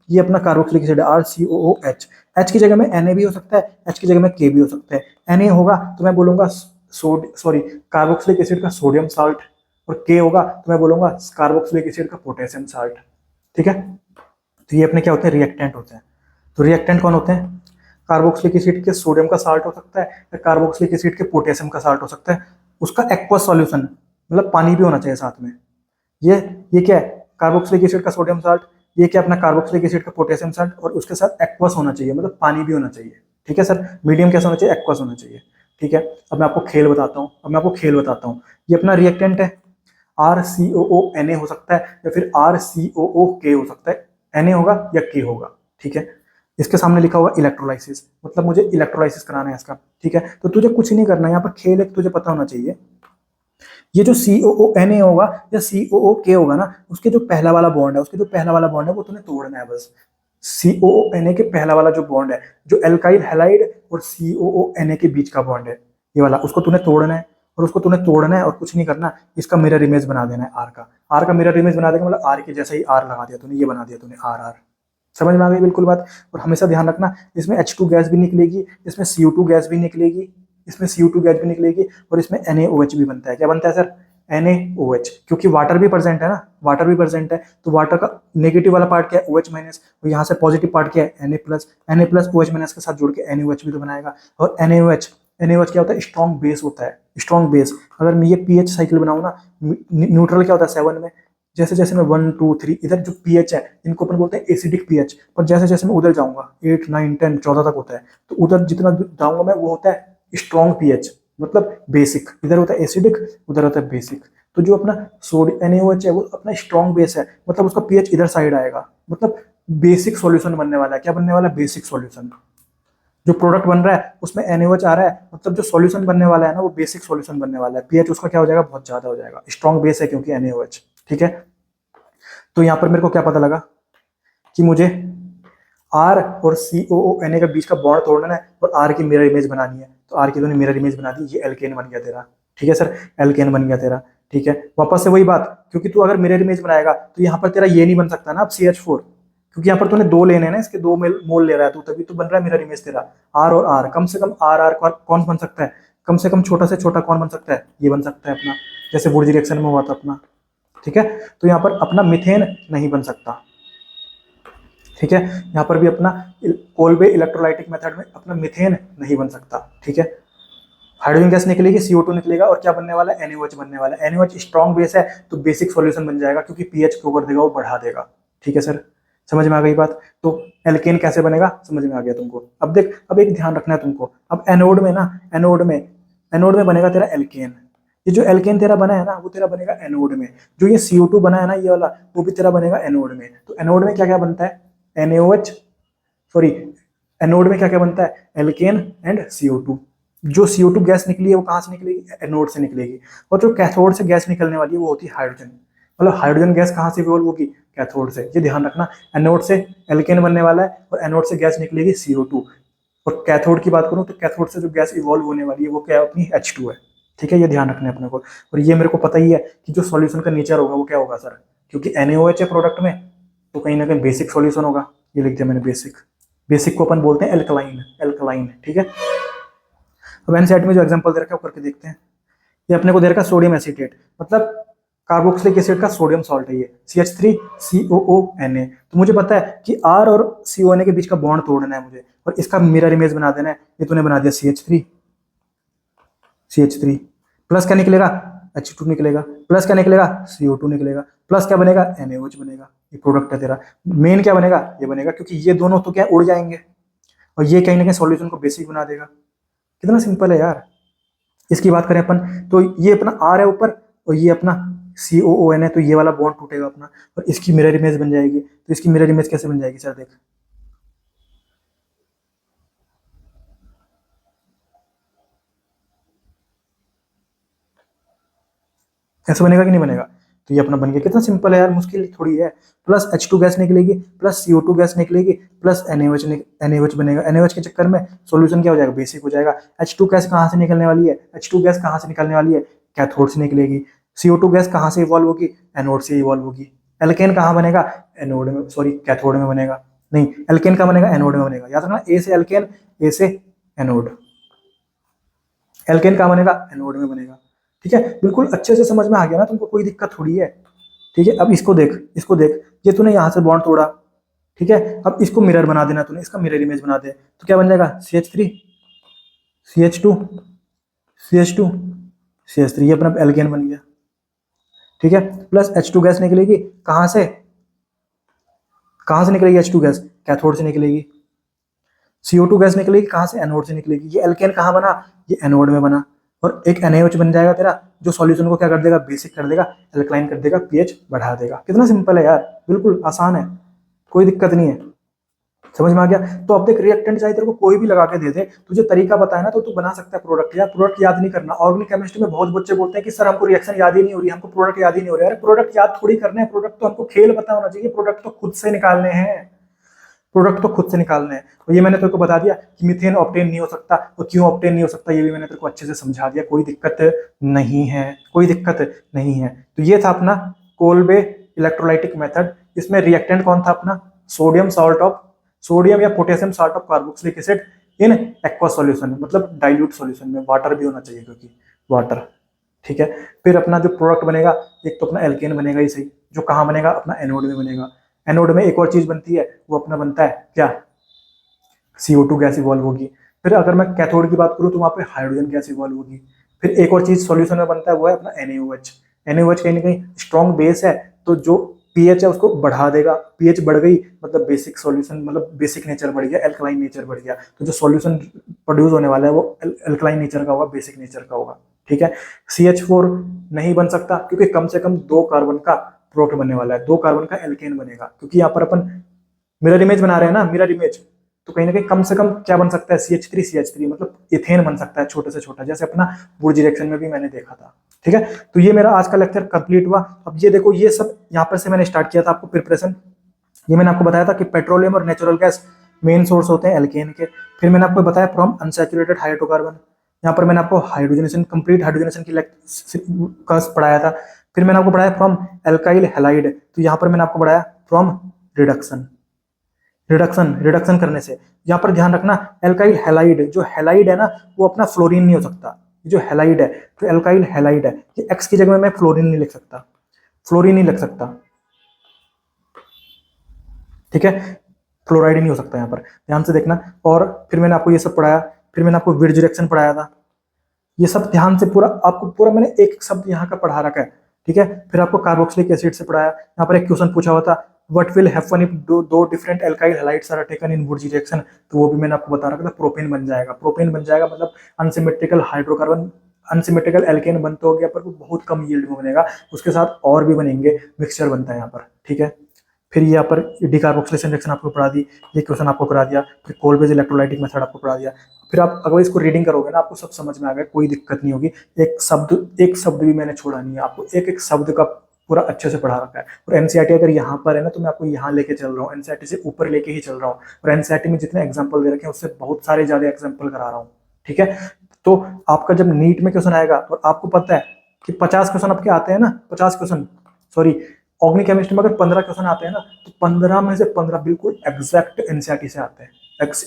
ये अपना कार्बोक्सिलिक एसिड RCOOH। H की जगह में Na भी हो सकता है, H की जगह में K भी हो सकता है। Na होगा तो मैं बोलूंगा कार्बोक्सिलिक एसिड का सोडियम साल्ट, और K होगा तो मैं बोलूंगा कार्बोक्सिलिक एसिड का पोटेशियम साल्ट। ठीक है, तो ये अपने क्या होते हैं? रिएक्टेंट होते हैं। तो रिएक्टेंट कौन होते हैं? कार्बोक्सिलिक एसिड के सोडियम का साल्ट हो सकता है या कार्बोक्सिलिक एसिड के पोटेशियम का साल्ट हो सकता है। उसका एक्वस सॉल्यूशन, मतलब पानी भी होना चाहिए साथ में। ये क्या है? कार्बोक्सिलिक एसिड का सोडियम साल्ट, ये क्या अपना कार्बोक्सिलिक एसिड का पोटेशियम साल्ट, और उसके साथ एक्वस होना चाहिए, मतलब पानी भी होना चाहिए। ठीक है सर, मीडियम कैसा होना चाहिए? एक्वस होना चाहिए। ठीक है, अब मैं आपको खेल बताता हूँ। ये अपना रिएक्टेंट है, RCOONA हो सकता है या फिर RCOOK हो सकता है, Na होगा या K होगा। ठीक है, इसके सामने लिखा होगा इलेक्ट्रोलाइसिस, मतलब मुझे इलेक्ट्रोलाइसिस कराना है इसका। ठीक है, तो तुझे कुछ नहीं करना है, यहाँ पर खेल एक तुझे पता होना चाहिए। ये जो COONA होगा या COOK होगा ना, उसके जो पहला वाला बॉन्ड है वो तूने तोड़ना है बस। COONA के पहला वाला जो बॉन्ड है, जो एल्काइल हैलाइड और COONA के बीच का बॉन्ड है, ये वाला, उसको तूने तोड़ना है, और कुछ नहीं करना, इसका मिरर इमेज बना देना है R का मिरर इमेज बना देगा, मतलब R के जैसा ही R लगा दिया तूने, ये बना दिया तूने RR। समझ में आ गई बिल्कुल बात? और हमेशा ध्यान रखना, इसमें H2 गैस भी निकलेगी, इसमें CO2 गैस भी निकलेगी, और इसमें NaOH भी बनता है। क्या बनता है सर? NaOH, क्योंकि वाटर भी प्रेजेंट है ना, तो वाटर का नेगेटिव वाला पार्ट क्या है? OH माइनस, और यहाँ से पॉजिटिव पार्ट क्या है? Na प्लस OH माइनस के साथ जोड़ के NaOH भी तो बनाएगा। और NaOH क्या होता है? स्ट्रॉन्ग बेस होता है, स्ट्रॉन्ग बेस। अगर मैं ये pH साइकिल बनाऊँ ना, न्यूट्रल क्या होता है 7 में, जैसे जैसे मैं 1 2 3 इधर जो pH है इनको अपन बोलते हैं एसिडिक pH, पर जैसे जैसे मैं उधर जाऊंगा 8 9 10 14 तक होता है, तो उधर जितना जाऊंगा मैं वो होता है स्ट्रॉन्ग pH, मतलब बेसिक। इधर होता है एसिडिक, उधर होता है बेसिक। तो जो अपना NaOH है वो अपना स्ट्रॉन्ग बेस है, मतलब उसका pH इधर साइड आएगा, मतलब बेसिक सॉल्यूशन बनने वाला है। क्या बनने वाला है? Basic solution. जो प्रोडक्ट बन रहा है उसमें NaOH आ रहा है, मतलब जो सॉल्यूशन बनने वाला है ना वो बेसिक सॉल्यूशन बनने वाला है। pH उसका क्या हो जाएगा? बहुत ज्यादा हो जाएगा, स्ट्रॉन्ग बेस है क्योंकि NaOH। ठीक है, तो यहाँ पर मेरे को क्या पता लगा कि मुझे आर और COONA के बीच का बॉन्ड तोड़ना है और आर की मिरर इमेज बनानी है। तो आर की तूने मिरर इमेज बना दी, ये एल्केन बन गया तेरा। ठीक है सर, एल्केन बन गया तेरा। ठीक है, वापस से वही बात, क्योंकि तू अगर मिरर इमेज बनाएगा तो यहाँ पर तेरा ये नहीं बन सकता ना अब CH4, क्योंकि यहाँ पर तूने दो लेने हैं ना, इसके दो मोल ले रहा है तू, तभी तो बन रहा है मिरर इमेज तेरा। आर और आर, कम से कम आर आर कौन बन सकता है, कम से कम छोटा से छोटा कौन बन सकता है, ये बन सकता है अपना, जैसे वुड रिएक्शन में हुआ था अपना। ठीक है, तो यहाँ पर अपना मिथेन नहीं बन सकता। ठीक है, यहाँ पर भी अपना कोल्बे इलेक्ट्रोलाइटिक मेथड में अपना मिथेन नहीं बन सकता। ठीक है, हाइड्रोजन गैस निकलेगी, CO2 निकलेगा और क्या बनने वाला है, NaOH बनने वाला है। NaOH स्ट्रॉन्ग बेस है तो बेसिक सॉल्यूशन बन जाएगा, क्योंकि pH को कर देगा, वो बढ़ा देगा। ठीक है सर, समझ में आ गई बात। तो एल्केन कैसे बनेगा, समझ में आ गया तुमको। अब देख, अब एक ध्यान रखना है तुमको, अब एनोड में ना, एनोड में बनेगा तेरा एल्केन। ये जो एल्केन तेरा बना है ना, वो तेरा बनेगा एनोड में। जो ये CO2 बना है ना ये वाला, वो भी तेरा बनेगा एनोड में। तो एनोड में क्या क्या बनता है, NaOH, सॉरी, एनोड में क्या क्या बनता है, एल्केन एंड CO2। जो CO2 गैस निकली है वो कहाँ से निकलेगी, एनोड से निकलेगी। और जो कैथोड से गैस निकलने वाली है वो होती है हाइड्रोजन। मतलब हाइड्रोजन गैस कहाँ से इवॉल्व होगी, कैथोड से। ये ध्यान रखना, एनोड से एल्केन बनने वाला है और एनोड से गैस निकलेगी CO2। और कैथोड की बात करूँ तो कैथोड से जो गैस इवॉल्व होने वाली है वो क्या है, अपनी H2 है। ठीक है, ये ध्यान रखना है अपने को। और ये मेरे को पता ही है कि जो सॉल्यूशन का नेचर होगा वो क्या होगा सर, क्योंकि NaOH है प्रोडक्ट में, तो कहीं ना कहीं बेसिक सॉल्यूशन होगा। ये लिख दिया मैंने, बेसिक को अपन बोलते हैं एल्कलाइन। ठीक है, अब एनसीईआरटी में जो एग्जांपल दे रखा है वो करके देखते हैं। ये अपने को दे रखा है सोडियम एसीटेट, मतलब कार्बोक्सिलिक एसिड का सोडियम सॉल्ट है ये, CH3COONA। तो मुझे पता है कि R और CONA के बीच का बॉन्ड तोड़ना है मुझे, और इसका मिरर इमेज बना देना है। ये तूने बना दिया CH3 प्लस क्या निकलेगा, H2 निकलेगा, प्लस क्या निकलेगा, CO2 निकलेगा, प्लस क्या बनेगा, NaOH बनेगा। ये प्रोडक्ट है तेरा। मेन क्या बनेगा, ये बनेगा, क्योंकि ये दोनों तो क्या उड़ जाएंगे और ये कहीं ना कहीं सॉल्यूशन को बेसिक बना देगा। कितना सिंपल है यार। इसकी बात करें अपन तो ये अपना R है ऊपर और ये अपना COON है, तो ये वाला बॉन्ड टूटेगा अपना और इसकी मिरर इमेज बन जाएगी। तो इसकी मिरर इमेज कैसे बन जाएगी सर, देख, ऐसा बनेगा कि नहीं बनेगा। तो ये अपना बन गया। कितना सिंपल है यार, मुश्किल थोड़ी है। प्लस H2 गैस निकलेगी, प्लस CO2 गैस निकलेगी, प्लस NaOH बनेगा। NaOH के चक्कर में सॉल्यूशन क्या हो जाएगा, बेसिक हो जाएगा। H2 गैस कहाँ से निकलने वाली है, H2 गैस कहाँ से निकलने वाली है, कैथोड से निकलेगी। CO2 गैस कहाँ से इवॉल्व होगी, एनोड से इवॉल्व होगी। एल्केन कहाँ बनेगा, एनोड में, सॉरी कैथोड में बनेगा। नहीं, एल्केन कहाँ बनेगा, एनोड में बनेगा। याद रखना, A से एल्केन, A से एनोड। एल्केन कहाँ बनेगा, एनोड में बनेगा। ठीक है, बिल्कुल अच्छे से समझ में आ गया ना तुमको, कोई दिक्कत थोड़ी है। ठीक है, अब इसको देख, ये तूने यहाँ से बॉन्ड तोड़ा। ठीक है, अब इसको मिरर बना देना तूने, इसका मिरर इमेज बना दे, तो क्या बन जाएगा, CH3 CH2 CH2 CH3, ये अपना एल्केन बन गया। ठीक है, प्लस H2 गैस निकलेगी, कहाँ से निकलेगी H2 गैस, कैथोड से निकलेगी। CO2 गैस निकलेगी कहाँ से, एनोड से निकलेगी। ये एल्केन कहाँ बना, ये एनोड में बना, और एक NaOH बन जाएगा तेरा, जो सॉल्यूशन को क्या कर देगा, बेसिक कर देगा, एल्कलाइन कर देगा, pH बढ़ा देगा। कितना सिंपल है यार, बिल्कुल आसान है, कोई दिक्कत नहीं है। समझ में आ गया। तो अब देख, रिएक्टेंट चाहे तेरे को कोई भी लगा के दे दे, तुझे तरीका पता है ना, तो तू बना सकता है प्रोडक्ट। यार प्रोडक्ट याद नहीं करना। ऑर्गेनिक केमिस्ट्री में बहुत बच्चे बोलते हैं कि सर हमको रिएक्शन याद ही नहीं हो रही, हमको प्रोडक्ट याद ही नहीं हो रहा है। अरे प्रोडक्ट याद थोड़ी करने हैं, प्रोडक्ट तो हमको खेल पता होना चाहिए, प्रोडक्ट तो खुद से निकालने हैं, प्रोडक्ट तो खुद से निकालने हैं। और ये मैंने तेरे को बता दिया कि मीथेन ऑब्टेन नहीं हो सकता, और क्यों ऑब्टेन नहीं हो सकता ये भी मैंने तेरे को अच्छे से समझा दिया। कोई दिक्कत नहीं है, कोई दिक्कत नहीं है। तो ये था अपना कोल्बे इलेक्ट्रोलाइटिक मेथड। इसमें रिएक्टेंट कौन था अपना, सोडियम या potassium salt of carboxylic acid in aqua solution, मतलब डाइल्यूट सॉल्यूशन में वाटर भी होना चाहिए, क्योंकि वाटर। ठीक है, फिर अपना जो प्रोडक्ट बनेगा, एक तो अपना एल्केन बनेगा ही सही, जो कहाँ बनेगा, अपना एनोड में बनेगा। एनोड में एक और चीज बनती है, वो अपना बनता है क्या, CO2 गैस इवॉल्व होगी। फिर अगर मैं कैथोड की बात करूँ तो वहां पे हाइड्रोजन गैस इवॉल्व होगी। फिर एक और चीज सॉल्यूशन में बनता है, वो है अपना NaOH कहीं ना कहीं स्ट्रॉन्ग बेस है, तो जो pH है उसको बढ़ा देगा। pH बढ़ गई मतलब बेसिक सॉल्यूशन, मतलब बेसिक नेचर बढ़ गया, एल्कलाइन नेचर बढ़ गया। तो जो सॉल्यूशन प्रोड्यूस होने वाला है वो एल्कलाइन नेचर का होगा, बेसिक नेचर का होगा। ठीक है, CH4 नहीं बन सकता, क्योंकि कम से कम 2 कार्बन का प्रोडक्ट बनने वाला है, 2 कार्बन का एल्केन बनेगा। क्योंकि यहाँ पर अपन मिरर इमेज बना रहे हैं ना, मिरर इमेज, तो कहीं ना कहीं कम से कम क्या बन सकता है, CH3 मतलब इथेन बन सकता है, छोटे से छोटा, जैसे अपना वुड रिएक्शन में भी मैंने देखा था। ठीक है, तो ये मेरा आज का लेक्चर कंप्लीट हुआ। अब ये देखो, ये सब यहाँ पर से मैंने स्टार्ट किया था आपको प्रिपरेशन। ये मैंने आपको बताया था कि पेट्रोलियम और नेचुरल गैस मेन सोर्स होते हैं एल्केन के। फिर मैंने आपको बताया फ्रॉम अनसैचुरेटेड हाइड्रोकार्बन, यहाँ पर मैंने आपको हाइड्रोजनेशन, कंप्लीट हाइड्रोजनेशन की का पढ़ाया था। फिर मैंने आपको पढ़ाया फ्रॉम एल्काइल हैलाइड, तो यहाँ पर मैंने आपको पढ़ाया फ्रॉम रिडक्शन। रिडक्शन करने से यहाँ पर ध्यान रखना, एल्काइल हैलाइड, जो हैलाइड है ना वो अपना फ्लोरीन नहीं हो सकता। जो हैलाइड है, जो एल्काइल हैलाइड है, ये एक्स की जगह में मैं फ्लोरीन नहीं लिख सकता, फ्लोरीन नहीं लिख सकता, ठीक है, फ्लोराइड नहीं हो सकता यहाँ पर, ध्यान से देखना। और फिर मैंने आपको ये सब पढ़ाया। फिर मैंने आपको विर्ज रिएक्शन पढ़ाया था। ये सब ध्यान से पूरा आपको पूरा मैंने एक एक शब्द यहाँ का पढ़ा रखा है, ठीक है। फिर आपको कार्बोक्सिलिक एसिड से पढ़ाया। यहाँ पर एक क्वेश्चन पूछा हुआ था, what will happen if two different alkyl halides are taken in वुड रिएक्शन, तो वो भी मैंने आपको बता रखा था, प्रोपेन बन जाएगा। प्रोपेन बन जाएगा मतलब अनसिमेट्रिकल हाइड्रोकार्बन, अनसिमेट्रिकल एल्केन बनता हो गया, पर वो बहुत कम यील्ड में बनेगा, उसके साथ और भी बनेंगे, मिक्सचर बनता है यहाँ पर, ठीक है। फिर यहाँ पर डिकार्बोक्सिलेशन रिएक्शन आपको पढ़ा दी, ये क्वेश्चन आपको करा दिया। फिर कोलब्रेज इलेक्ट्रोलाइटिक मेथड आपको पढ़ा दिया। फिर आप अगर इसको रीडिंग करोगे ना, आपको सब समझ में आ गया, कोई दिक्कत नहीं होगी। एक शब्द भी मैंने छोड़ा नहीं है, आपको एक एक शब्द का पूरा अच्छे से पढ़ा रखा है। और एनसीईआरटी अगर यहाँ पर है ना, तो मैं आपको यहाँ लेके चल रहा हूँ, एनसीईआरटी से ऊपर लेके ही चल रहा हूँ। और एनसीईआरटी में जितने एग्जाम्पल दे रखे हैं उससे बहुत सारे ज्यादा एग्जाम्पल करा रहा हूँ, ठीक है। तो आपका जब नीट में क्वेश्चन आएगा और आपको पता है कि 50 क्वेश्चन आपके आते हैं ना, 50 क्वेश्चन, सॉरी ऑर्गेनिक केमिस्ट्री में अगर 15 क्वेश्चन आते हैं ना, तो 15 में से 15 बिल्कुल एग्जैक्ट एनसीईआरटी से आते हैं,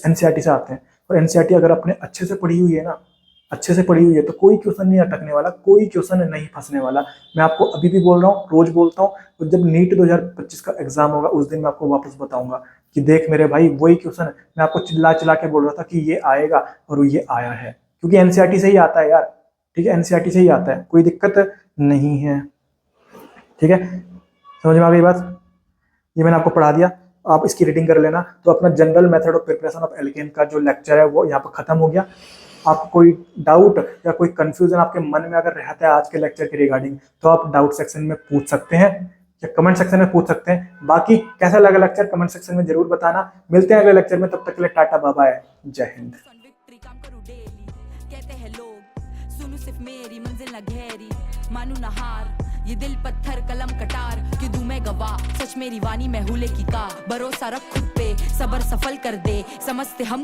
एनसीईआरटी से आते हैं। और एनसीईआरटी अगर आपने अच्छे से पढ़ी हुई है ना, अच्छे से पढ़ी हुई है, तो कोई क्वेश्चन नहीं अटकने वाला, कोई क्वेश्चन नहीं फंसने वाला। मैं आपको अभी भी बोल रहा हूँ, रोज बोलता हूँ, और जब नीट 2025 का एग्जाम होगा उस दिन मैं आपको वापस बताऊंगा कि देख मेरे भाई वही क्वेश्चन मैं आपको चिल्ला चिल्ला के बोल रहा था कि ये आएगा, और ये आया है, क्योंकि एनसीईआरटी से ही आता है यार, ठीक है, एनसीईआरटी से ही आता है, कोई दिक्कत नहीं है, ठीक है। समझ में आ गई बात? ये मैंने आपको पढ़ा दिया, आप इसकी रीडिंग कर लेना। तो अपना general method of preparation of alkene का जो लेक्चर है वो यहाँ पर खत्म हो गया। आपको कोई डाउट या कोई कंफ्यूजन आपके मन में अगर रहता है आज के लेक्चर के रिगार्डिंग, तो आप डाउट सेक्शन में पूछ सकते हैं या कमेंट सेक्शन में पूछ सकते हैं। बाकी कैसा लगा लेक्चर कमेंट सेक्शन में जरूर बताना। मिलते हैं अगले लेक्चर में, तब तक के लिए टाटा बाय बाय, जय हिंद। कहते हैं लोग सुनू सिर्फ मेरी मंजिल न गहरी, मानू न हार, ये दिल पत्थर कलम कटार, कि दूं मैं गवाह, सच मेरी वाणी मैं हूले की का, भरोसा रख खुद पे, सबर सफल कर दे, समझते हम